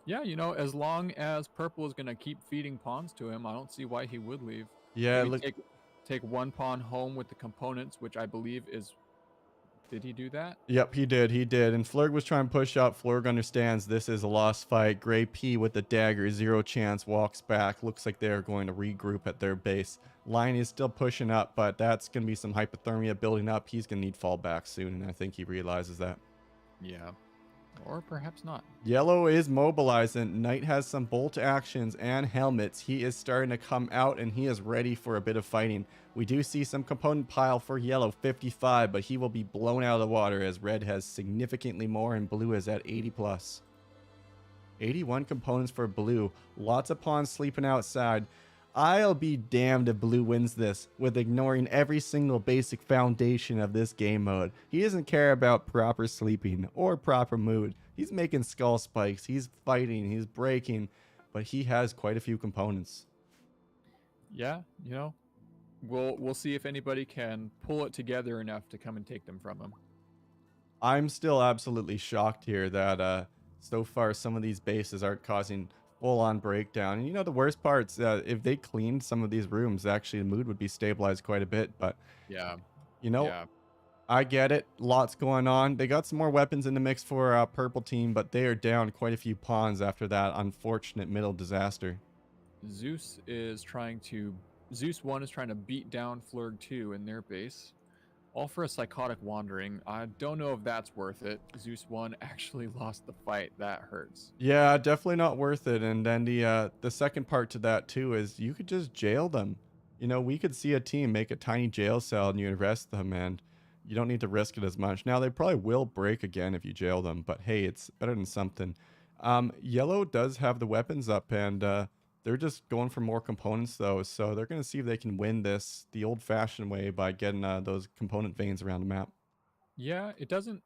Yeah, you know, as long as purple is going to keep feeding pawns to him, I don't see why he would leave. Yeah, Maybe look. take one pawn home with the components, which I believe is... Did he do that? Yep, he did. He did. And Flurg was trying to push up. Flurg understands this is a lost fight. Gray P with the dagger, 0 chance, walks back. Looks like they're going to regroup at their base. Lion is still pushing up, but that's going to be some hypothermia building up. He's going to need fallback soon, and I think he realizes that. Yeah. Or perhaps not. Yellow is mobilizing. Knight has some bolt actions and helmets. He is starting to come out, and he is ready for a bit of fighting. We do see some component pile for yellow, 55, but he will be blown out of the water as red has significantly more and blue is at 80 plus. 81 components for blue. Lots of pawns sleeping outside. I'll be damned if blue wins this with ignoring every single basic foundation of this game mode. He doesn't care about proper sleeping or proper mood. He's making skull spikes. He's fighting. He's breaking. But he has quite a few components. Yeah, you know, we'll see if anybody can pull it together enough to come and take them from him. I'm still absolutely shocked here that so far some of these bases aren't causing full-on breakdown. And you know, the worst part's if they cleaned some of these rooms, actually the mood would be stabilized quite a bit. But yeah, you know, yeah. I get it. Lots going on. They got some more weapons in the mix for purple team, but they are down quite a few pawns after that unfortunate middle disaster. Zeus 1 is trying to beat down Flurg 2 in their base. All for a psychotic wandering. I don't know if that's worth it. Zeus 1 actually lost the fight. That hurts. Yeah, definitely not worth it. And then the second part to that too is you could just jail them. You know, we could see a team make a tiny jail cell and you arrest them, and you don't need to risk it as much. Now they probably will break again if you jail them, but hey, it's better than something. Yellow does have the weapons up, and they're just going for more components though, so they're going to see if they can win this the old-fashioned way by getting those component veins around the map. Yeah, it doesn't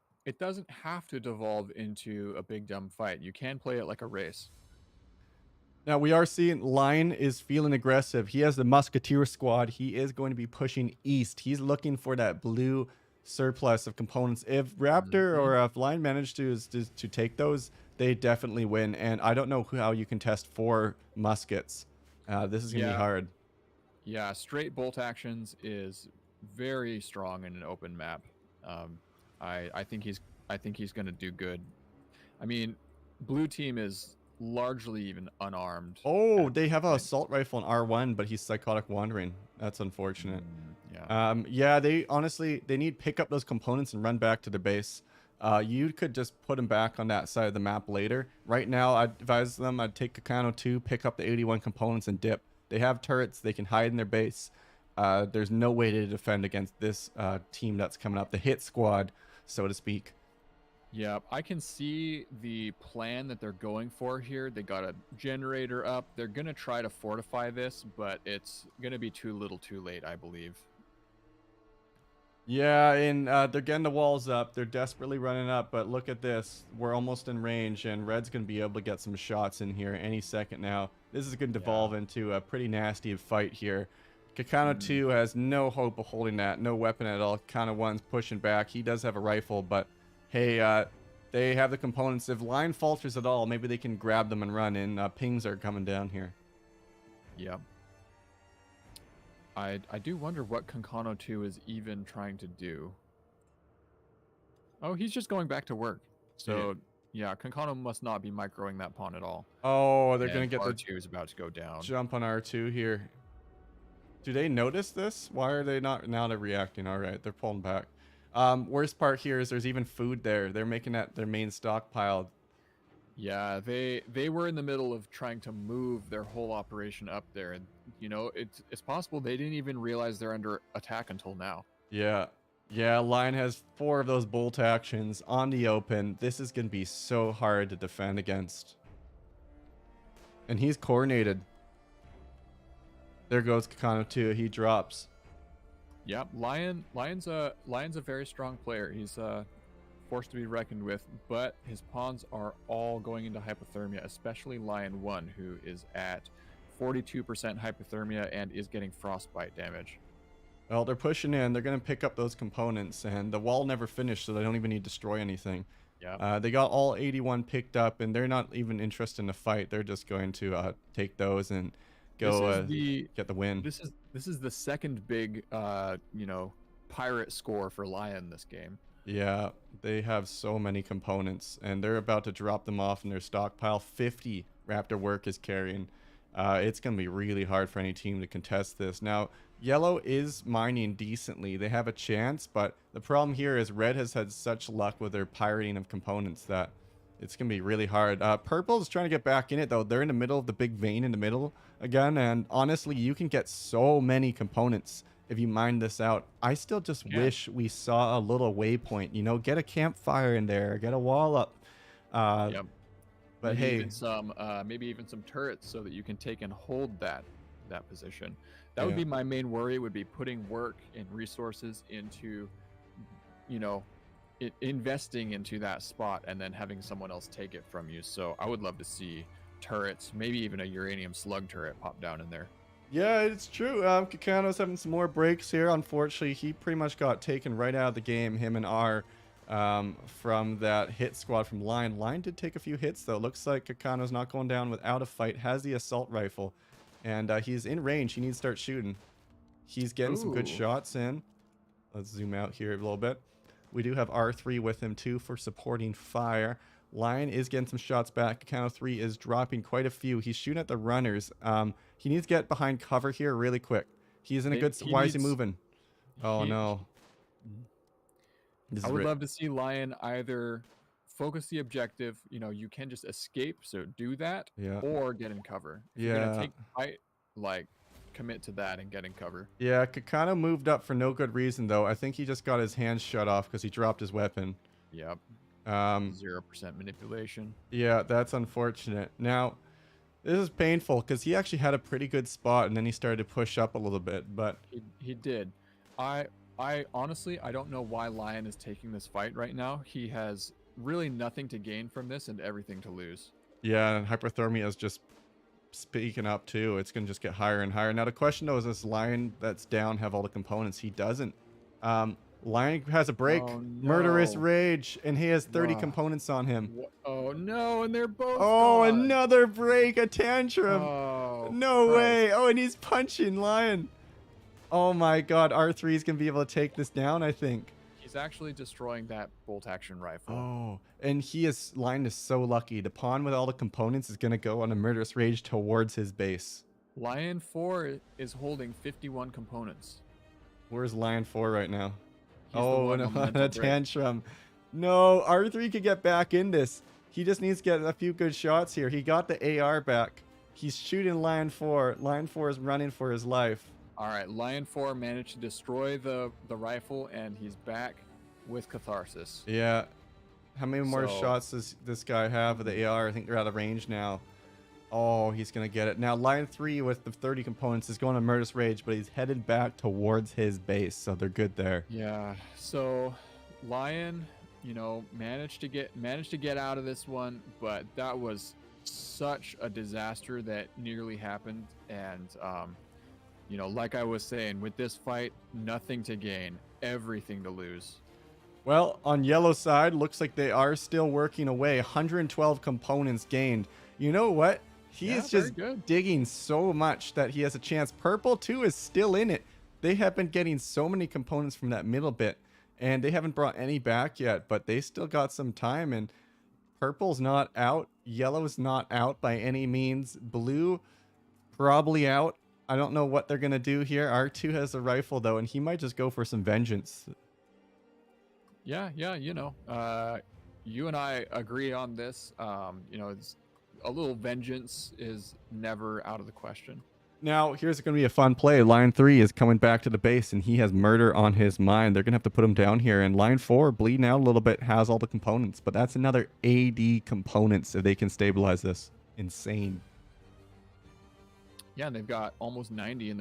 have to devolve into a big dumb fight. You can play it like a race. Now we are seeing Lion is feeling aggressive. He has the Musketeer squad. He is going to be pushing east. He's looking for that blue surplus of components. If Raptor or if Lion managed to take those, they definitely win. And I don't know how you can test 4 muskets. This is gonna be hard. Yeah, straight bolt actions is very strong in an open map. I think he's gonna do good. I mean, blue team is largely even unarmed. Oh, they have an assault rifle in R1, but he's psychotic wandering. That's unfortunate. Yeah, they honestly need to pick up those components and run back to the base. You could just put them back on that side of the map later. Right now, I'd advise them, I'd take Kakano 2, pick up the 81 components and dip. They have turrets, they can hide in their base. There's no way to defend against this team that's coming up, the hit squad, so to speak. Yeah, I can see the plan that they're going for here. They got a generator up. They're going to try to fortify this, but it's going to be too little too late, I believe. Yeah, and they're getting the walls up. They're desperately running up, but look at this. We're almost in range, and Red's going to be able to get some shots in here any second now. This is going to devolve into a pretty nasty fight here. Kakano 2 has no hope of holding that, no weapon at all. Kakano 1's pushing back. He does have a rifle, but hey, they have the components. If line falters at all, maybe they can grab them and run, and pings are coming down here. Yep. I do wonder what Kankano 2 is even trying to do. Oh, he's just going back to work. So, yeah, Kankano must not be microing that pawn at all. Oh, they're going And to get the R2 is about to go down. jump on R2 here. Do they notice this? Why are they not? Now they're reacting. All right, they're pulling back. Worst part here is there's even food there. They're making that their main stockpile. Yeah, they were in the middle of trying to move their whole operation up there, and you know it's possible they didn't even realize they're under attack until now. Yeah, Lion has 4 of those bolt actions on the open. This is gonna be so hard to defend against. And he's coordinated. There goes Kakano 2. He drops. Yep, Lion's a very strong player. He's force to be reckoned with, but his pawns are all going into hypothermia, especially Lion 1, who is at 42% hypothermia and is getting frostbite damage. Well, they're pushing in. They're going to pick up those components, and the wall never finished, so they don't even need to destroy anything. Yeah. They got all 81 picked up, and they're not even interested in the fight. They're just going to take those and go get the win. This is the second big, pirate score for Lion this game. Yeah, they have so many components, and they're about to drop them off in their stockpile. 50 Raptor work is carrying. It's going to be really hard for any team to contest this. Now, Yellow is mining decently. They have a chance, but the problem here is Red has had such luck with their pirating of components that it's going to be really hard. Purple is trying to get back in it, though. They're in the middle of the big vein in the middle again, and honestly, you can get so many components if you mine this out. I still just wish we saw a little waypoint, you know, get a campfire in there, get a wall up. Yep. But maybe hey, even some turrets so that you can take and hold that position. That would be my main worry, would be putting work and resources into, investing into that spot and then having someone else take it from you. So I would love to see turrets, maybe even a uranium slug turret pop down in there. Yeah, it's true. Kakano's having some more breaks here. Unfortunately, he pretty much got taken right out of the game, him and R, from that hit squad from Lion. Lion did take a few hits, though. Looks like Kakano's not going down without a fight. Has the assault rifle, and he's in range. He needs to start shooting. He's getting some good shots in. Let's zoom out here a little bit. We do have R3 with him, too, for supporting fire. Lion is getting some shots back. Kakano 3 is dropping quite a few. He's shooting at the runners. He needs to get behind cover here really quick. He's in a good... Why is he moving? Oh, no. I would love to see Lion either focus the objective. You can just escape, so do that, or get in cover. If you're gonna take the fight, commit to that and get in cover. Yeah, Kakano moved up for no good reason, though. I think he just got his hands shut off because he dropped his weapon. Yep. 0% manipulation. Yeah, that's unfortunate. Now, this is painful because he actually had a pretty good spot, and then he started to push up a little bit, but... He did. I honestly, I don't know why Lion is taking this fight right now. He has really nothing to gain from this and everything to lose. Yeah, and hypothermia is just speaking up too. It's going to just get higher and higher. Now, the question, though, is this Lion that's down have all the components? He doesn't. Lion has a break. Oh, no. Murderous Rage, and he has 30 components on him. Oh, no, and they're both Oh, gone. another break, a tantrum. Oh, no Christ. way. Oh, and he's punching Lion. Oh my god, R3 is going to be able to take this down, I think. He's actually destroying that bolt action rifle. Oh, and Lion is so lucky. The pawn with all the components is going to go on a Murderous Rage towards his base. Lion 4 is holding 51 components. Where's Lion 4 right now? He's and a tantrum. No, R3 could get back in this. He just needs to get a few good shots here. He got the AR back. He's shooting Lion 4. Lion 4 is running for his life. All right, Lion 4 managed to destroy the rifle, and he's back with Catharsis. Yeah. How many more shots does this guy have with the AR? I think they're out of range now. Oh, he's going to get it. Now, Lion 3 with the 30 components is going to Murderous Rage, but he's headed back towards his base, so they're good there. Yeah, so Lion, managed to get out of this one, but that was such a disaster that nearly happened, and you know, like I was saying, with this fight, nothing to gain, everything to lose. Well, on yellow side, looks like they are still working away. 112 components gained. You know what? He Yeah, is very just good. digging so much that he has a chance. Purple, too, is still in it. They have been getting so many components from that middle bit, and they haven't brought any back yet, but they still got some time, and purple's not out. Yellow's not out by any means. Blue, probably out. I don't know what they're going to do here. R2 has a rifle, though, and he might just go for some vengeance. Yeah, you know, you and I agree on this. You know, it's a little vengeance is never out of the question. Now, here's going to be a fun play. Line 3 is coming back to the base, and he has murder on his mind. They're going to have to put him down here. And line 4, bleeding out a little bit, has all the components. But that's another AD components if they can stabilize this. Insane. Yeah, and they've got almost 90 in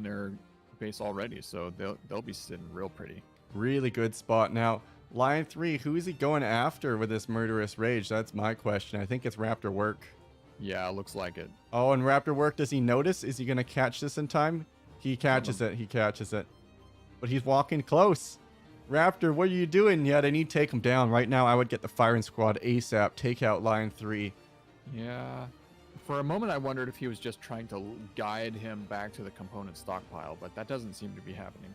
their base already, so they'll be sitting real pretty. Really good spot. Now, line 3, who is he going after with this murderous rage? That's my question. I think it's Raptor Work. Yeah, looks like it. Oh, and Raptor Work, does he notice? Is he going to catch this in time? He catches it. He catches it. But he's walking close. Raptor, what are you doing? Yeah, they need to take him down. Right now, I would get the firing squad ASAP. Take out line 3. Yeah. For a moment, I wondered if he was just trying to guide him back to the component stockpile, but that doesn't seem to be happening.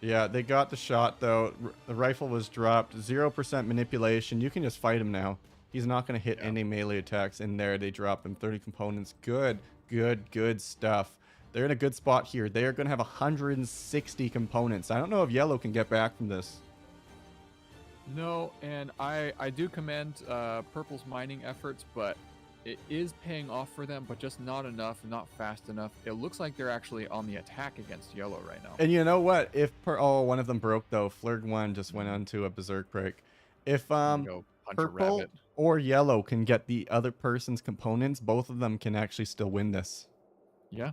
Yeah, they got the shot, though. The rifle was dropped. 0% manipulation. You can just fight him now. He's not going to hit any melee attacks in there. They drop him 30 components. Good stuff. They're in a good spot here. They are going to have 160 components. I don't know if yellow can get back from this. No, and I do commend Purple's mining efforts, but it is paying off for them, but just not enough, not fast enough. It looks like they're actually on the attack against yellow right now. And you know what? If one of them broke, though. Flurg 1 just went onto a berserk break. If Go punch a purple rabbit. or yellow can get the other person's components, both of them can actually still win this. Yeah.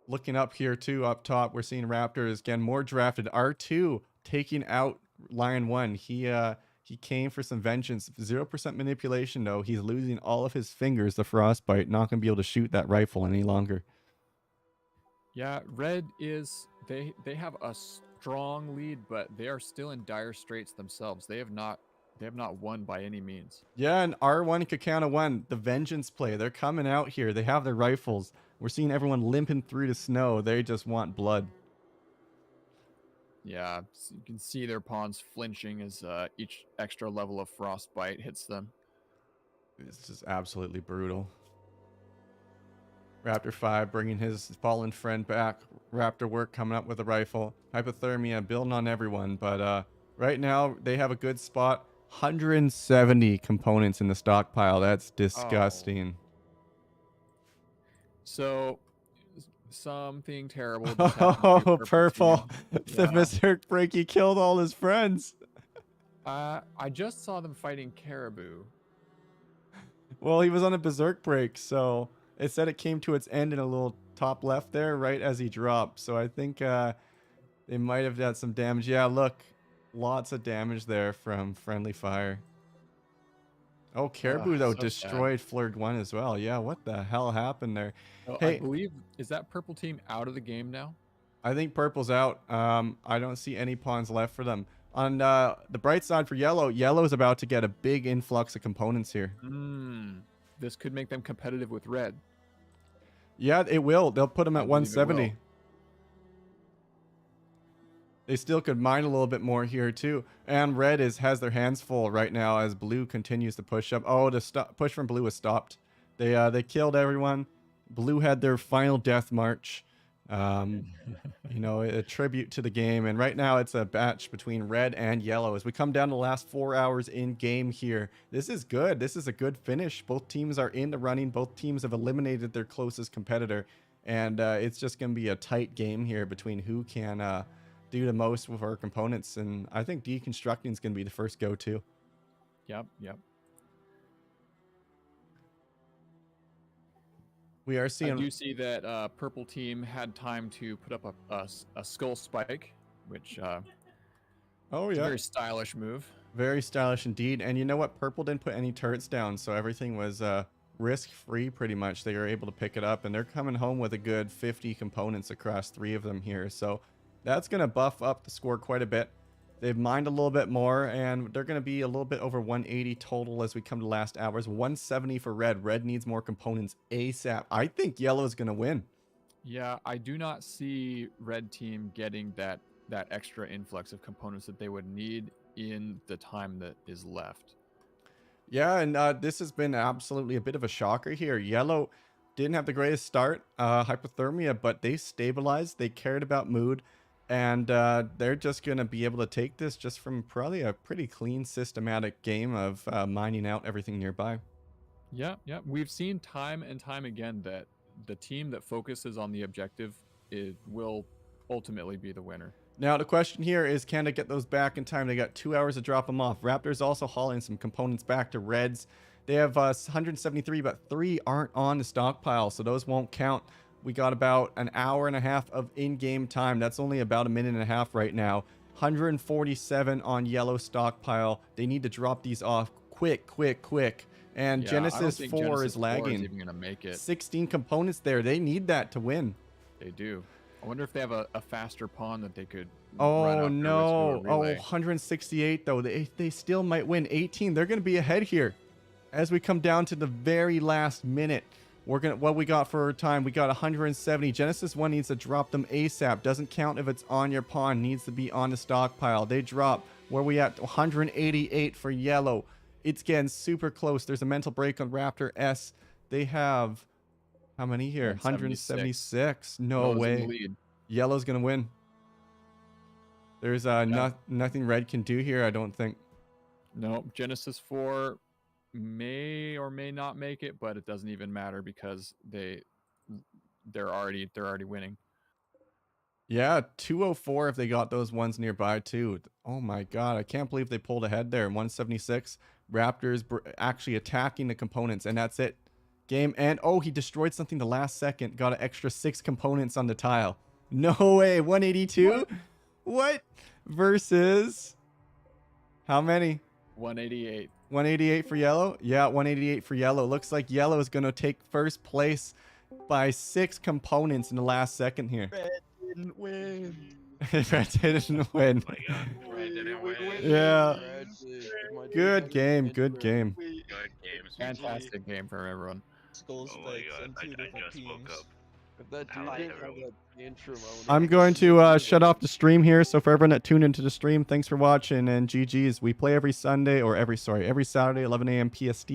Looking up here too, up top, we're seeing Raptors again more drafted. R2 taking out Lion 1. He came for some vengeance. 0% manipulation though. He's losing all of his fingers. The Frostbite, not gonna be able to shoot that rifle any longer. Yeah, red is they have a strong lead, but they are still in dire straits themselves. They have not won by any means. Yeah, and R1 Kakana 1, the vengeance play. They're coming out here. They have their rifles. We're seeing everyone limping through the snow. They just want blood. Yeah, you can see their pawns flinching as each extra level of Frostbite hits them. It's just absolutely brutal. Raptor 5 bringing his fallen friend back. Raptor Work coming up with a rifle. Hypothermia building on everyone. But right now, they have a good spot. 170 components in the stockpile. That's disgusting. So, something terrible. just happened to Oh, purple. team. The Yeah. berserk break. He killed all his friends. I just saw them fighting caribou. Well, he was on a berserk break, so it said it came to its end in a little top left there, right as he dropped. So I think they might have done some damage. Yeah, look. Lots of damage there from friendly fire. Oh, Caribou, though, so destroyed Flurg 1 as well. Yeah, what the hell happened there? Oh, Hey. I believe, is that purple team out of the game now? I think purple's out. I don't see any pawns left for them. On the bright side for yellow, yellow's about to get a big influx of components here. This could make them competitive with red. Yeah, it will. They'll put them I at believe it 170. will. They still could mine a little bit more here too. And red has their hands full right now as blue continues to push up. Oh, the push from blue was stopped. They killed everyone. Blue had their final death march. You know, a tribute to the game. And right now it's a match between red and yellow as we come down to the last 4 hours in game here. This is good. This is a good finish. Both teams are in the running. Both teams have eliminated their closest competitor. And it's just going to be a tight game here between who can do the most with our components. And I think deconstructing is going to be the first go-to. Yep. We are seeing... I do see that purple team had time to put up a skull spike, which oh, is yeah. a very stylish move. Very stylish indeed. And you know what? Purple didn't put any turrets down, so everything was risk-free pretty much. They are able to pick it up, and they're coming home with a good 50 components across 3 of them here. So that's going to buff up the score quite a bit. They've mined a little bit more, and they're going to be a little bit over 180 total as we come to last hours. 170 for red. Red needs more components ASAP. I think yellow is going to win. Yeah, I do not see red team getting that extra influx of components that they would need in the time that is left. Yeah, and this has been absolutely a bit of a shocker here. Yellow didn't have the greatest start, hypothermia, but they stabilized. They cared about mood, and they're just going to be able to take this just from probably a pretty clean, systematic game of mining out everything nearby. Yeah. We've seen time and time again that the team that focuses on the objective will ultimately be the winner. Now, the question here is, can they get those back in time? They got 2 hours to drop them off. Raptors also hauling some components back to Reds. They have 173, but 3 aren't on the stockpile, so those won't count. We got about an hour and a half of in-game time. That's only about a minute and a half right now. 147 on yellow stockpile. They need to drop these off quick. And Yeah, Genesis 4 Genesis is lagging. even gonna make it. 16 components there. They need that to win. They do. I wonder if they have a faster pawn that they could. run Oh out there no. with to a Oh, relay. 168 though. They still might win. 18. They're going to be ahead here. As we come down to the very last minute, what we got for time? We got 170. Genesis 1 needs to drop them ASAP. Doesn't count if it's on your pawn. Needs to be on the stockpile. They drop. Where we at? 188 for yellow. It's getting super close. There's a mental break on Raptor S. They have how many here? 176. No Yellow's in the way. lead. Yellow's gonna win. There's nothing red can do here, I don't think. No, Genesis 4 may or may not make it, but it doesn't even matter because they're already winning. Yeah, 204 if they got those ones nearby too. Oh my god, I can't believe they pulled ahead there. 176. Raptors actually attacking the components, and that's it. Game end. Oh, he destroyed something the last second. Got an extra 6 components on the tile. No way. 182? What? Versus how many? 188. 188 for yellow? Yeah, 188 for yellow. Looks like yellow is going to take first place by 6 components in the last second here. Red didn't win. Red didn't win. Oh my god, Red didn't win. Yeah. Red did. My Good dude, game. Red Good did. game. Good games. Fantastic game from everyone. Skull Oh my spikes god, and I 2 different just woke teams. up. If that How dude I didn't have know. that intro mode. I'm going to shut off the stream here. So for everyone that tuned into the stream, thanks for watching, and GG's. We play every Saturday, 11 a.m. PST.